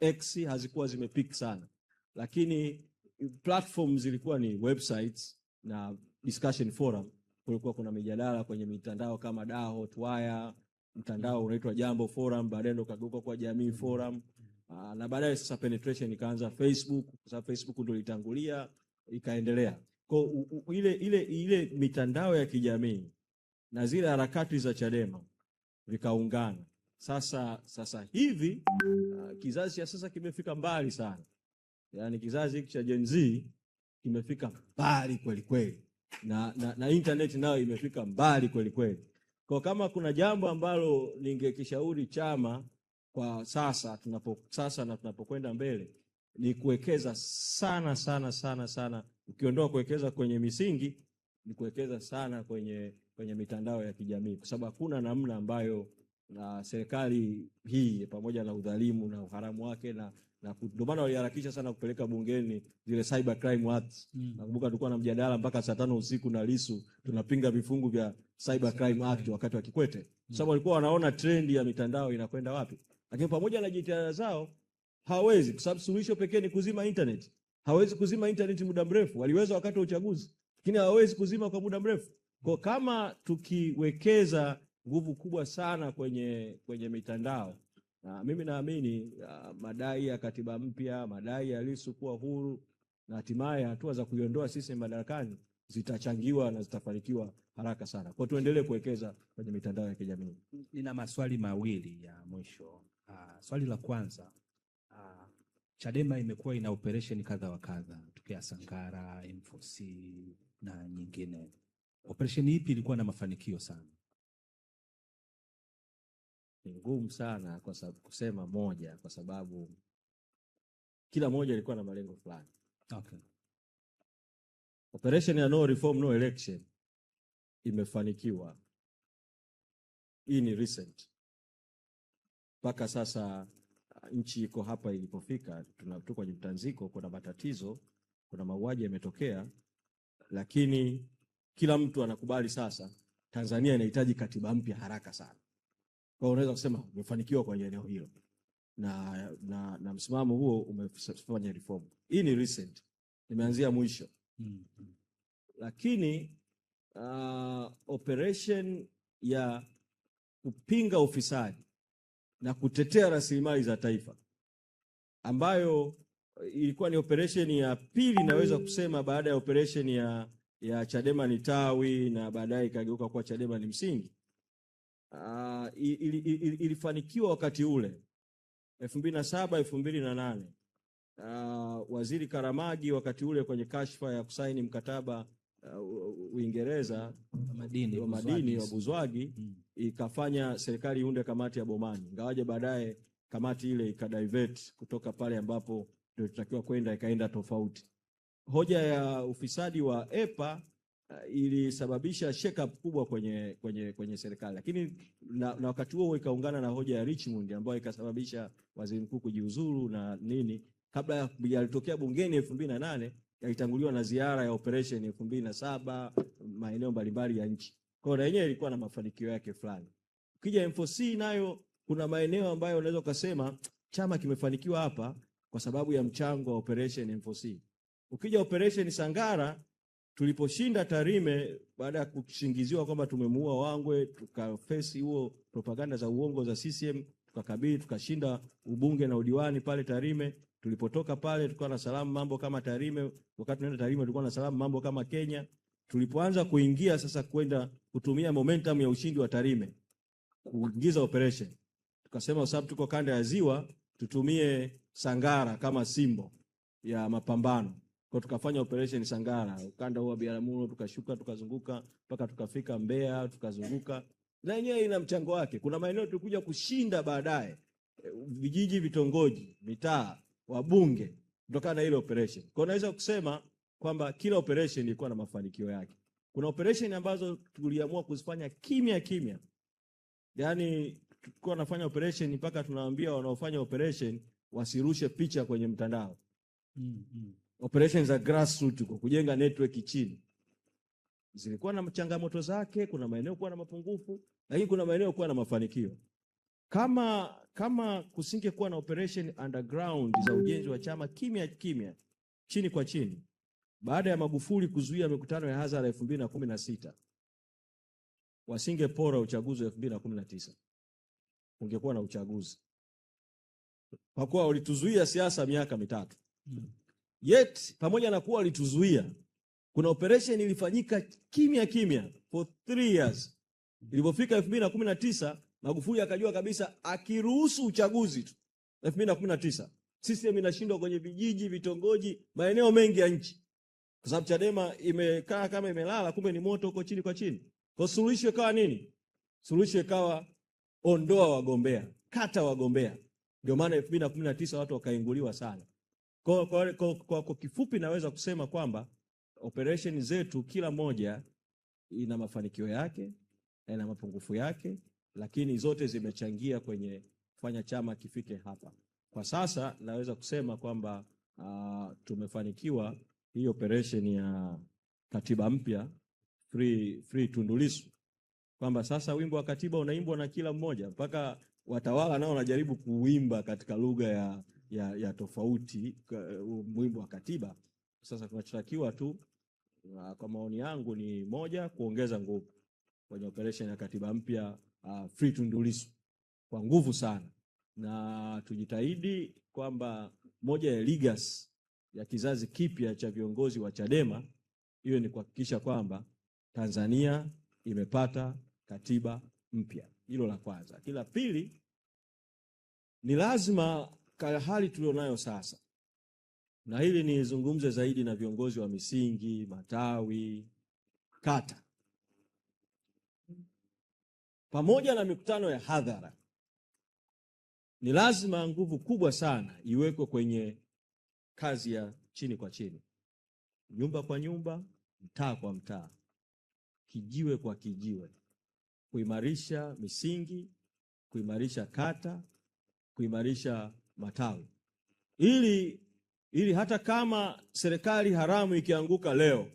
X hazikuwa zimepik sana. Lakini platforms zilikuwa ni websites na discussion forum. Kulikuwa kuna mijadala kwenye mitandao kama Daho, Twaya, mtandao unaitwa Jambo Forum, baadaye ndo kageuka kwa Jamii Forum. Na baadaye sasa penetration ikaanza Facebook, kwa sababu Facebook ndio ilitangulia, ikaendelea. Kwa ile mitandao ya kijamii na zile harakati za Chadema vikaungana. Sasa hivi kizazi cha sasa kimefika mbali sana. Yaani kizazi cha Gen Z kimefika mbali kweli kweli. Na internet nayo imefika mbali kweli kweli. Kwa kama kuna jambo ambalo ningekishauri chama kwa sasa tunapokwenda mbele ni kuwekeza sana. Ukiondoa kuwekeza kwenye misingi, ni kuwekeza sana kwenye mitandao ya kijamii, kwa sababu hakuna namna ambayo na serikali hii pamoja na udhalimu na uharamu wake na ndio maana waliharakisha sana kupeleka bungeni zile cyber crime acts. Nakumbuka tulikuwa na mjadala mpaka saa 5 usiku na Lissu tunapinga vifungu vya cyber crime act wakati wa Kikwete. Sababu walikuwa wanaona trend ya mitandao inakwenda wapi. Lakini pamoja na jitihada zao hawezi, kwa sababu suluhisho pekee ni kuzima internet. Hawezi kuzima internet muda mrefu. Waliweza wakati wa uchaguzi, lakini hawezi kuzima kwa muda mrefu. Kwa kama tukiwekeza nguvu kubwa sana kwenye mitandao, na mimi naamini madai ya katiba mpya, madai ya Lissu kuwa huru na hatimaye hatua za kuiondoa sisi madarakani zitachangiwa na zitafanikiwa haraka sana. Kwa tuendelee kuwekeza kwenye mitandao ya kijamii. Nina maswali mawili ya mwisho. Swali la kwanza, Chadema imekuwa ina operation kadha wa kadha, tukia Sankara, M4C na nyingine. Operation ipi ilikuwa na mafanikio sana? Ni ngumu sana kwa sababu kusema moja, kwa sababu kila moja ilikuwa na malengo fulani. Okay. Operation ya no reform no election imefanikiwa. Hii ni recent. Mpaka sasa nchi iko hapa ilipofika, tunatoka kwenye mtanziko, kuna matatizo, kuna mauaji yametokea, lakini kila mtu anakubali sasa Tanzania inahitaji katiba mpya haraka sana. Kwa unaweza kusema umefanikiwa kwenye eneo hilo. Na msimamo huo umefanya reform. Hii ni recent. Nimeanzia mwisho. Lakini operation ya kupinga ufisadi na kutetea rasilimali za taifa, ambayo ilikuwa ni operation ya pili, naweza kusema baada ya operation ya Chadema ni tawi na baadaye ikageuka kwa Chadema ni msingi. Ilifanikiwa wakati ule 2007 2008. Waziri Karamagi wakati ule kwenye kashfa ya kusaini mkataba Uingereza madini wa Buzwagi, ikafanya serikali iunde kamati ya Bomani, ingawaje baadaye kamati ile ikadivert kutoka pale ambapo ndio tutakiwa kwenda, ikaenda tofauti. Hoja ya ufisadi wa EPA ilisababisha shake up kubwa kwenye serikali, lakini na wakati huo ikaungana na hoja ya Richmond ambayo ikasababisha waziri mkuu kujiuzuru na nini. Kabla yalitokea bungeni 2008 yalitanguliwa na ziara ya operation 2007 maeneo mbalimbali ya nchi. Kwa hiyo na yenyewe ilikuwa na mafanikio yake fulani. Ukija M4C nayo kuna maeneo ambayo unaweza kusema chama kimefanikiwa hapa kwa sababu ya mchango wa operation M4C. Ukija operation Sangara, tuliposhinda Tarime baada ya kushingiziwa kwamba tumemuua Wangwe, tukafesi huo propaganda za uongo za CCM, tukakabili tukashinda ubunge na udiwani pale Tarime. Tulipotoka pale tulikuwa na salamu mambo kama Tarime, wakati tunaenda Tarime tulikuwa na salamu mambo kama Kenya. Tulipoanza kuingia sasa kwenda kutumia momentum ya ushindi wa Tarime kuingiza operation, tukasema kwa sababu tuko kanda ya Ziwa tutumie Sangara kama simbo ya mapambano. Kwa tukafanya operation Sangara, ukanda huo wa Biharamulo, tukashuka tukazunguka mpaka tukafika Mbeya, tukazunguka. Na yenyewe ina mchango wake. Kuna maeneo tulikuja kushinda baadaye, vijiji, vitongoji, mitaa, wabunge kutokana na ile operation. Kwa naweza kusema kwamba kila operation ilikuwa na mafanikio yake. Kuna operation ambazo tuliamua kuzifanya kimya kimya. Yaani tulikuwa nafanya operation mpaka tunawaambia wanaofanya operation wasirushe picha kwenye mtandao. Operation za grassroots kwa kujenga network chini zilikuwa na changamoto zake. Kuna maeneo kuwa na mapungufu, lakini kuna maeneo kuwa na mafanikio. Kama kusingekuwa na operation underground za ujenzi wa chama kimya kimya, chini kwa chini, baada ya Magufuli kuzuia mikutano ya hadhara 2016, wasingepora uchaguzi wa 2019. Ungekuwa na uchaguzi. Kwa kuwa walituzuia siasa miaka mitatu. Yet pamoja na kuwa walituzuia, kuna operation ilifanyika kimya kimya for 3 years. Ilipofika 2019, Magufuli akajua kabisa akiruhusu uchaguzi tu 2019 CCM inashindwa kwenye vijiji, vitongoji, maeneo mengi ya nchi. Kwa sababu Chadema imekaa kama imelala, kumbe ni moto huko chini kwa chini. Kwa suluhisho ikawa nini? Suluhisho ikawa ondoa wagombea, kata wagombea. Ndio maana 2019 watu wakainguliwa sana. Kwa kifupi naweza kusema kwamba operation zetu kila moja ina mafanikio yake na ina mapungufu yake, lakini zote zimechangia kwenye kufanya chama kifike hapa. Kwa sasa naweza kusema kwamba tumefanikiwa hii operation ya katiba mpya free Tundu Lissu, kwamba sasa wimbo wa katiba unaimbwa na kila mmoja, mpaka watawala nao wanajaribu kuimba katika lugha ya tofauti wimbo wa katiba. Sasa tunachotakiwa tu kwa maoni yangu ni moja, kuongeza nguvu kwenye operation ya katiba mpya free Tundu Lissu kwa nguvu sana, na tujitahidi kwamba moja ya legacy ya kizazi kipya cha viongozi wa Chadema hiyo ni kuhakikisha kwamba Tanzania imepata katiba mpya. Hilo la kwanza. Kila pili, ni lazima kwa hali tulionayo sasa, na hili nizungumze zaidi na viongozi wa misingi, matawi, kata, pamoja na mikutano ya hadhara, ni lazima nguvu kubwa sana iwekwe kwenye kazi ya chini kwa chini, nyumba kwa nyumba, mtaa kwa mtaa, kijiwe kwa kijiwe, kuimarisha misingi, kuimarisha kata, kuimarisha matawi, ili hata kama serikali haramu ikianguka leo,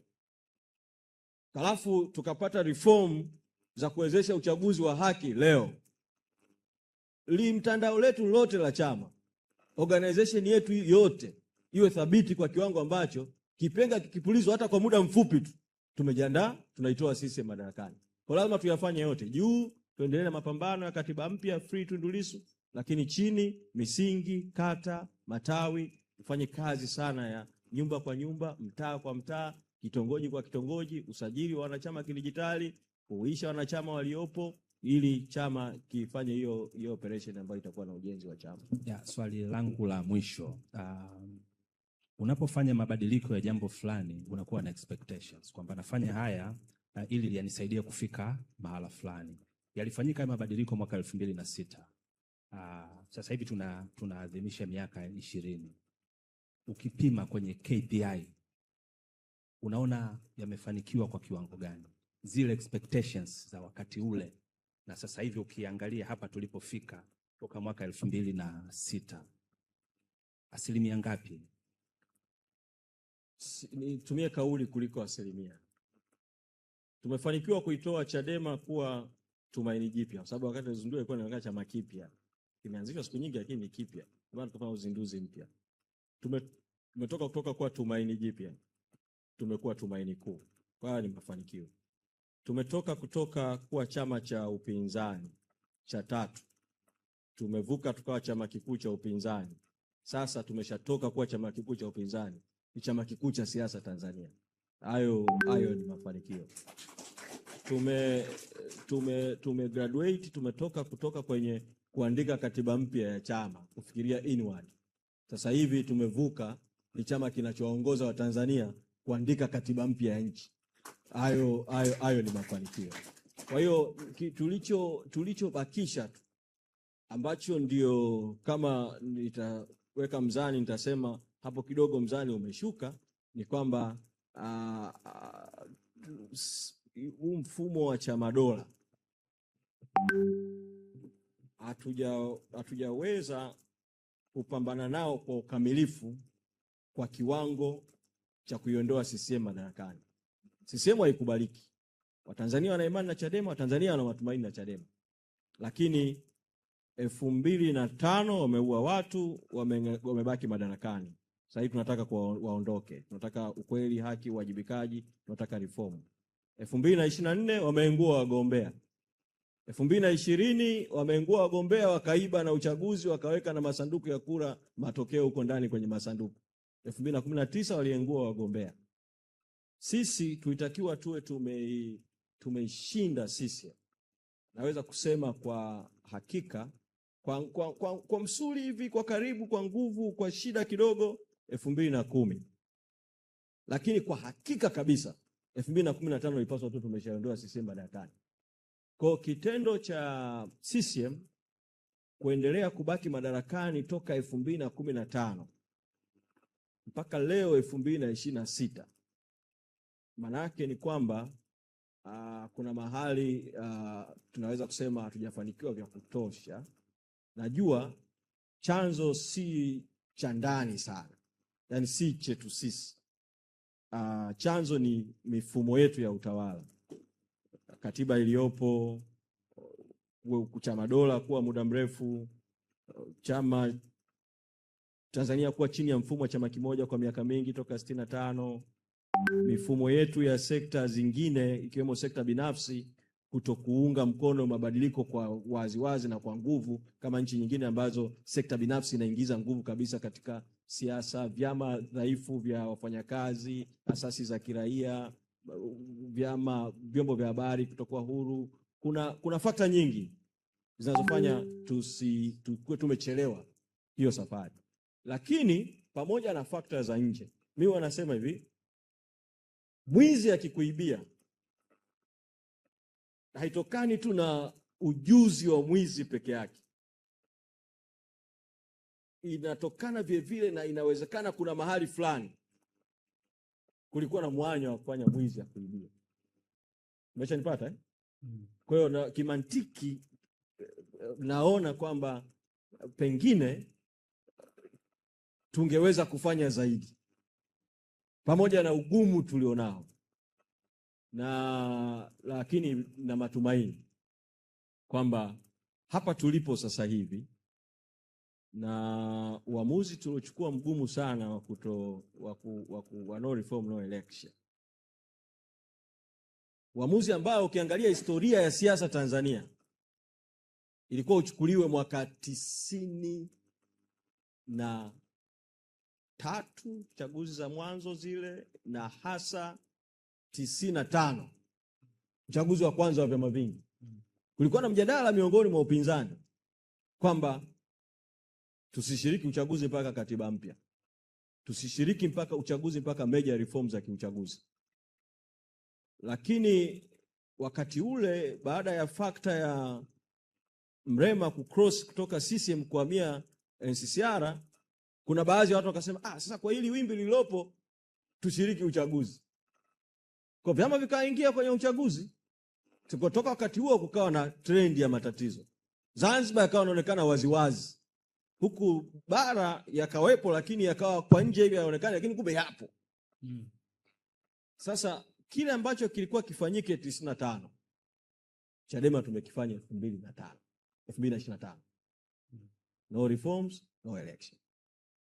halafu tukapata reform za kuwezesha uchaguzi wa haki leo, mtandao letu lote la chama, organization yetu yote iwe thabiti kwa kiwango ambacho kipenga kikipulizwa hata kwa muda mfupi tu tumejiandaa, tunaitoa sisi madarakani. Kwa lazima tuyafanye yote. Juu tuendelee na mapambano ya katiba mpya free Tundu Lissu, lakini chini misingi, kata, matawi tufanye kazi sana ya nyumba kwa nyumba, mtaa kwa mtaa, kitongoji kwa kitongoji, usajili wa wanachama kidijitali, kuisha wanachama waliopo, ili chama kifanye hiyo operation ambayo itakuwa na ujenzi wa chama. Swali langu la mwisho, unapofanya mabadiliko ya jambo fulani unakuwa na expectations kwamba nafanya haya ili yanisaidie kufika mahala fulani. Yalifanyika mabadiliko mwaka 2006. Sasa hivi tunaadhimisha miaka 20. Ukipima kwenye KPI unaona yamefanikiwa kwa kiwango gani? Zile expectations za wakati ule na sasa hivi ukiangalia hapa tulipofika toka mwaka 2006, asilimia ngapi? Nitumie kauli kuliko asilimia. Tumefanikiwa kuitoa Chadema kuwa tumaini jipya, kwa sababu wakati uzindua ilikuwa ni chama kipya, kimeanzishwa siku nyingi lakini ni kipya, ndio tukafanya uzinduzi mpya. Tumetoka kutoka kuwa tumaini jipya tumekuwa tumaini kuu, kwa hiyo ni mafanikio. Tumetoka kuwa chama cha upinzani cha tatu, tumevuka tukawa chama kikuu cha upinzani. Sasa tumeshatoka kuwa chama kikuu cha upinzani, ni chama kikuu cha siasa Tanzania. Hayo ni mafanikio. Tume graduate, kutoka kwenye kuandika katiba mpya ya chama, kufikiria inward. Sasa hivi tumevuka, ni chama kinachoongoza wa Tanzania kuandika katiba mpya ya nchi. Hayo ni mafanikio. Kwa hiyo tulichobakisha tu ambacho ndio kama nitaweka mzani nitasema hapo kidogo mzani umeshuka, ni kwamba huu mfumo wa chama dola hatujaweza kupambana nao kwa ukamilifu kwa kiwango cha kuiondoa CCM madarakani. CCM haikubaliki. Watanzania wana imani na Chadema, Watanzania wana matumaini na Chadema. Lakini 2005 wameua watu, wamebaki madarakani. Sasa hivi tunataka waondoke. Tunataka ukweli, haki, uwajibikaji, tunataka reform. 2024 wameingua wagombea. 2020 wameingua wagombea, wakaiba na uchaguzi, wakaweka na masanduku ya kura matokeo huko ndani kwenye masanduku. 2019 waliingua wagombea. Sisi tulitakiwa tuwe tumeishinda sisi. Naweza kusema kwa hakika kwa msuli hivi, kwa karibu, kwa nguvu, kwa shida kidogo 2010. Lakini kwa hakika kabisa 2015 ilipaswa tu tumeshaondoa CCM madarakani. Kwa kitendo cha CCM kuendelea kubaki madarakani toka 2015 mpaka leo 2026, maana yake ni kwamba kuna mahali tunaweza kusema hatujafanikiwa vya kutosha. Najua chanzo si cha ndani sana, yani si chetu sisi. Chanzo ni mifumo yetu ya utawala, katiba iliyopo, chama dola kuwa muda mrefu, chama Tanzania kuwa chini ya mfumo wa chama kimoja kwa miaka mingi toka 65, mifumo yetu ya sekta zingine ikiwemo sekta binafsi kutokuunga mkono mabadiliko kwa waziwazi na kwa nguvu kama nchi nyingine ambazo sekta binafsi inaingiza nguvu kabisa katika siasa, vyama dhaifu vya wafanyakazi, asasi za kiraia, vyombo vya habari kutokuwa huru. Kuna fakta nyingi zinazofanya tukue tumechelewa hiyo safari. Lakini pamoja na fakta za nje, mimi wanasema hivi, mwizi akikuibia haitokani tu na ujuzi wa mwizi peke yake, inatokana vile vile na inawezekana kuna mahali fulani kulikuwa na mwanya wa kufanya mwizi akuibia. Umeshanipata Kwa hiyo na kimantiki naona kwamba pengine tungeweza kufanya zaidi pamoja na ugumu tulionao, lakini na matumaini kwamba hapa tulipo sasa hivi na uamuzi tuliochukua mgumu sana wa no reform no election, uamuzi ambao ukiangalia historia ya siasa Tanzania ilikuwa uchukuliwe mwaka 93 chaguzi za mwanzo zile, na hasa 95 uchaguzi wa kwanza wa vyama vingi. Kulikuwa na mjadala miongoni mwa upinzani kwamba tusishiriki uchaguzi mpaka katiba mpya, tusishiriki uchaguzi mpaka major reforms za kiuchaguzi. Lakini wakati ule, baada ya fakta ya Mrema kucross kutoka CCM kuhamia NCCR, kuna baadhi ya watu wakasema sasa kwa hili wimbi lililopo tushiriki uchaguzi. Kwa vyama vikaingia kwenye uchaguzi. Tukotoka wakati huo kukawa na trend ya matatizo. Zanzibar yakawa inaonekana waziwazi. Huku bara yakawepo, lakini yakawa kwa nje hivi yaonekana, lakini kumbe yapo. Sasa kile ambacho kilikuwa kifanyike 95 Chadema tumekifanya 2025. No reforms, no election.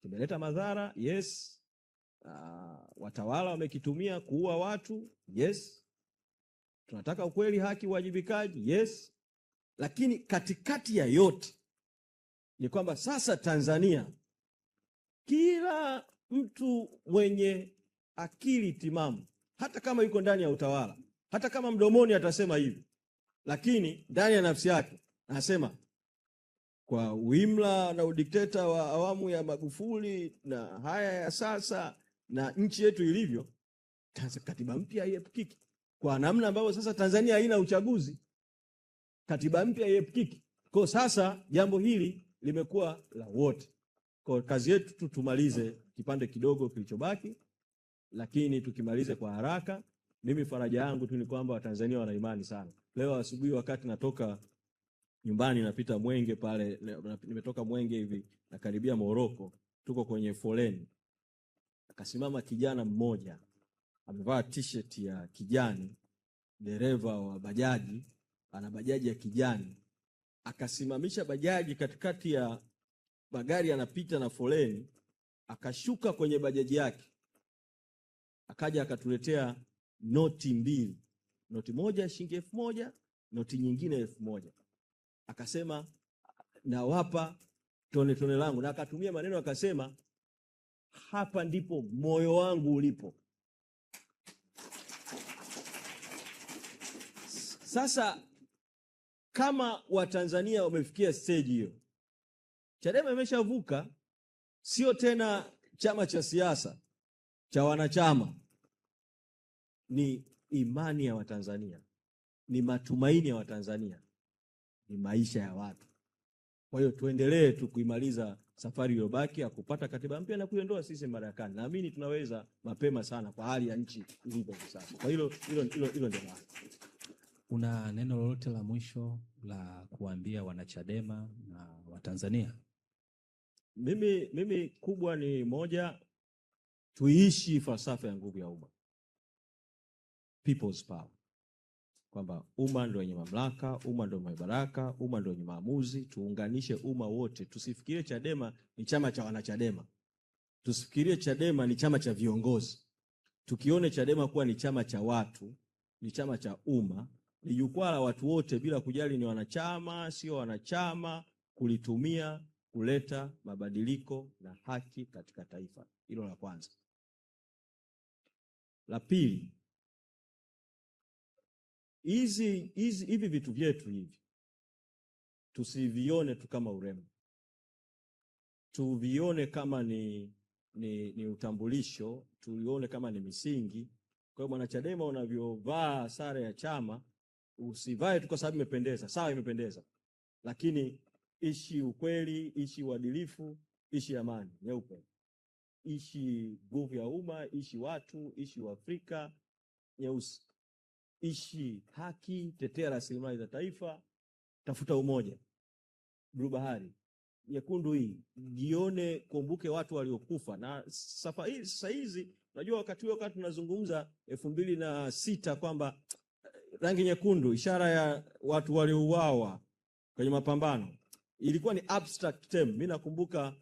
Tumeleta madhara, yes. Watawala wamekitumia kuua watu, yes. Tunataka ukweli, haki, uwajibikaji, yes. Lakini katikati ya yote ni kwamba sasa Tanzania, kila mtu mwenye akili timamu, hata kama yuko ndani ya utawala, hata kama mdomoni atasema hivi, lakini ndani ya nafsi yake anasema kwa uimla na udikteta wa awamu ya Magufuli na haya ya sasa na nchi yetu ilivyo, katiba mpya haiepukiki. Kwa namna ambayo sasa Tanzania haina uchaguzi, katiba mpya haiepukiki. Kwa sasa jambo hili limekuwa la wote. Kwa kazi yetu tu tumalize kipande kidogo kilichobaki, lakini tukimalize kwa haraka. Mimi faraja yangu tu ni kwamba Watanzania wana imani sana. Leo asubuhi wakati natoka nyumbani napita Mwenge pale, nimetoka Mwenge hivi na karibia Moroko, tuko kwenye foleni. Akasimama kijana mmoja, amevaa t-shirt ya kijani, dereva wa bajaji, ana bajaji ya kijani. Akasimamisha bajaji katikati ya magari yanapita na foleni, akashuka kwenye bajaji yake. Akaja akatuletea noti mbili. Noti moja shilingi 1000, noti nyingine 1000. Akasema nawapa tone langu, na akatumia maneno akasema, hapa ndipo moyo wangu ulipo. Sasa kama Watanzania wamefikia stage hiyo, Chadema imeshavuka, sio tena chama cha siasa cha wanachama, ni imani ya Watanzania, ni matumaini ya Watanzania, ni maisha ya watu. Kwa hiyo tuendelee tu kuimaliza safari iliyobaki ya kupata katiba mpya na kuiondoa sisi madarakani. Naamini tunaweza mapema sana kwa hali ya nchi ilivyo sasa. Kwa hilo ndio maana. Una neno lolote la mwisho la kuambia wanachadema na Watanzania? Mimi kubwa ni moja, tuishi falsafa ya nguvu ya umma, people's power, kwamba umma ndio wenye mamlaka, umma ndio mwenye baraka, umma ndio wenye maamuzi. Tuunganishe umma wote, tusifikirie Chadema ni chama cha wanachadema, tusifikirie Chadema ni chama cha viongozi. Tukione Chadema kuwa ni chama cha watu, ni chama cha umma, ni jukwaa la watu wote bila kujali ni wanachama sio wanachama, kulitumia kuleta mabadiliko na haki katika taifa. Hilo la kwanza. La pili, hivi vitu vyetu hivi tusivione tu kama urembo, tuvione kama ni utambulisho, tuvione kama ni misingi. Kwa hiyo mwanachadema unavyovaa sare ya chama, usivae tu kwa sababu imependeza. Sawa, imependeza, lakini ishi ukweli, ishi uadilifu, ishi amani nyeupe, ishi nguvu ya umma, ishi watu, ishi Uafrika nyeusi, ishi haki, tetea rasilimali za taifa, tafuta umoja. Blue bahari nyekundu hii, jione, kumbuke watu waliokufa. Na sasa hizi unajua wakati tunazungumza 2006 kwamba rangi nyekundu ishara ya watu waliouawa kwenye mapambano, ilikuwa ni abstract term. Mimi nakumbuka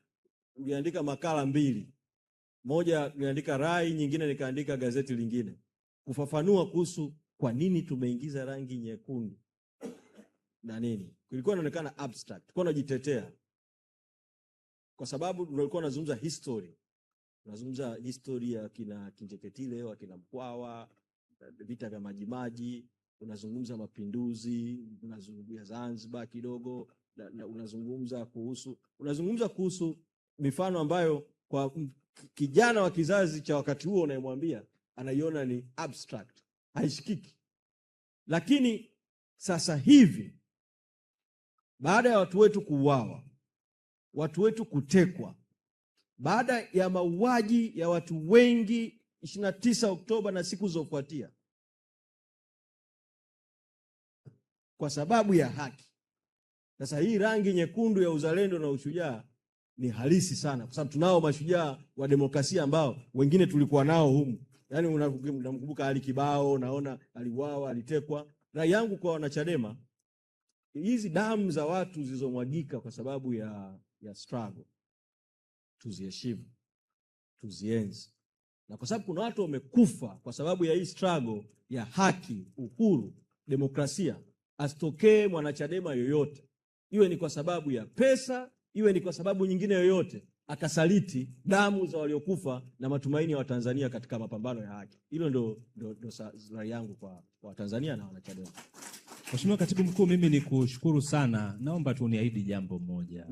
niliandika makala 2, moja niliandika Rai, nyingine nikaandika gazeti lingine kufafanua kuhusu kwa nini tumeingiza rangi nyekundu na nini. Kulikuwa inaonekana abstract, kwa najitetea kwa sababu tulikuwa tunazungumza history, tunazungumza historia kina Kinjeketile, wakina Mkwawa, vita vya Majimaji, unazungumza mapinduzi, unazungumzia Zanzibar kidogo, na unazungumza kuhusu mifano ambayo kwa kijana wa kizazi cha wakati huo unayemwambia anaiona ni abstract, haishikiki. Lakini sasa hivi baada ya watu wetu kuuawa, watu wetu kutekwa, baada ya mauaji ya watu wengi 29 Oktoba na siku zilizofuatia, kwa sababu ya haki. Sasa hii rangi nyekundu ya uzalendo na ushujaa ni halisi sana, kwa sababu tunao mashujaa wa demokrasia ambao wengine tulikuwa nao humu. Yaani unamkumbuka Ali Kibao, naona aliuawa, alitekwa. Rai yangu kwa wanachadema, hizi damu za watu zilizomwagika kwa sababu ya struggle tuziheshimu, tuzienzi. Na kwa sababu kuna watu wamekufa kwa sababu ya hii struggle ya haki, uhuru, demokrasia, asitokee mwanachadema yoyote, iwe ni kwa sababu ya pesa, iwe ni kwa sababu nyingine yoyote, akasaliti damu za waliokufa na matumaini ya Watanzania katika mapambano ya haki. Hilo ndo rai yangu kwa Watanzania na wanachadema. Mheshimiwa Katibu Mkuu, mimi ni kushukuru sana. Naomba tu uniahidi jambo moja.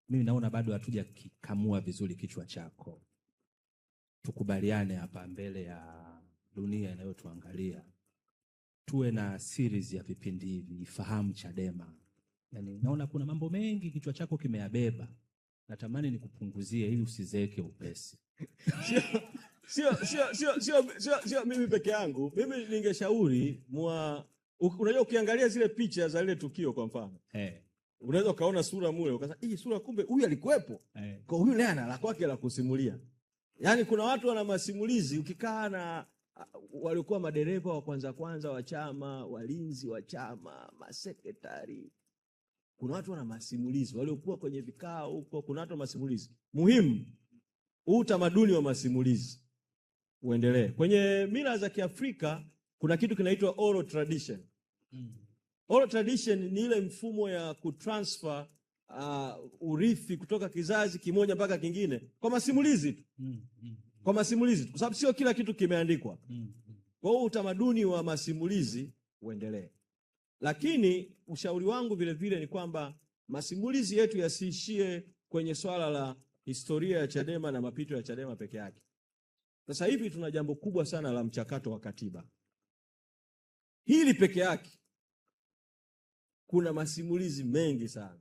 Mimi naona bado hatuja kikamua vizuri kichwa chako. Tukubaliane hapa mbele ya dunia inayotuangalia, tuwe na series ya vipindi hivi, Ifahamu Chadema. Yaani naona kuna mambo mengi kichwa chako kimeyabeba. Natamani nikupunguzie ili usizeeke upesi. Sio mimi peke yangu. Mimi ningeshauri unajua ukiangalia zile picha za ile tukio kwa mfano. Unaweza ukaona sura mule ukasema hii sura kumbe huyu alikuwepo. Kwa huyu naye ana la kwake la kusimulia. Yaani kuna watu wana masimulizi, ukikaa na walikuwa madereva wa kwanza wa chama, walinzi wa chama, masekretari. Kuna watu wana masimulizi, waliokuwa kwenye vikao huko, kuna watu wana masimulizi. Muhimu huu utamaduni wa masimulizi uendelee. Kwenye mila za Kiafrika kuna kitu kinaitwa oral tradition. Oral tradition ni ile mfumo ya kutransfer urithi kutoka kizazi kimoja mpaka kingine kwa masimulizi tu. Kwa masimulizi tu, kwa sababu sio kila kitu kimeandikwa. Kwa hiyo utamaduni wa masimulizi uendelee. Lakini ushauri wangu vile vile ni kwamba masimulizi yetu yasiishie kwenye swala la historia ya Chadema na mapito ya Chadema peke yake. Sasa hivi tuna jambo kubwa sana la mchakato wa katiba. Hili peke yake kuna masimulizi mengi sana.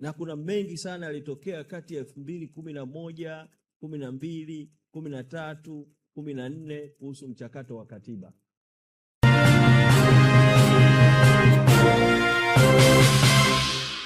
Na kuna mengi sana yalitokea kati ya 2011, 12, 13, 14 kuhusu mchakato wa katiba.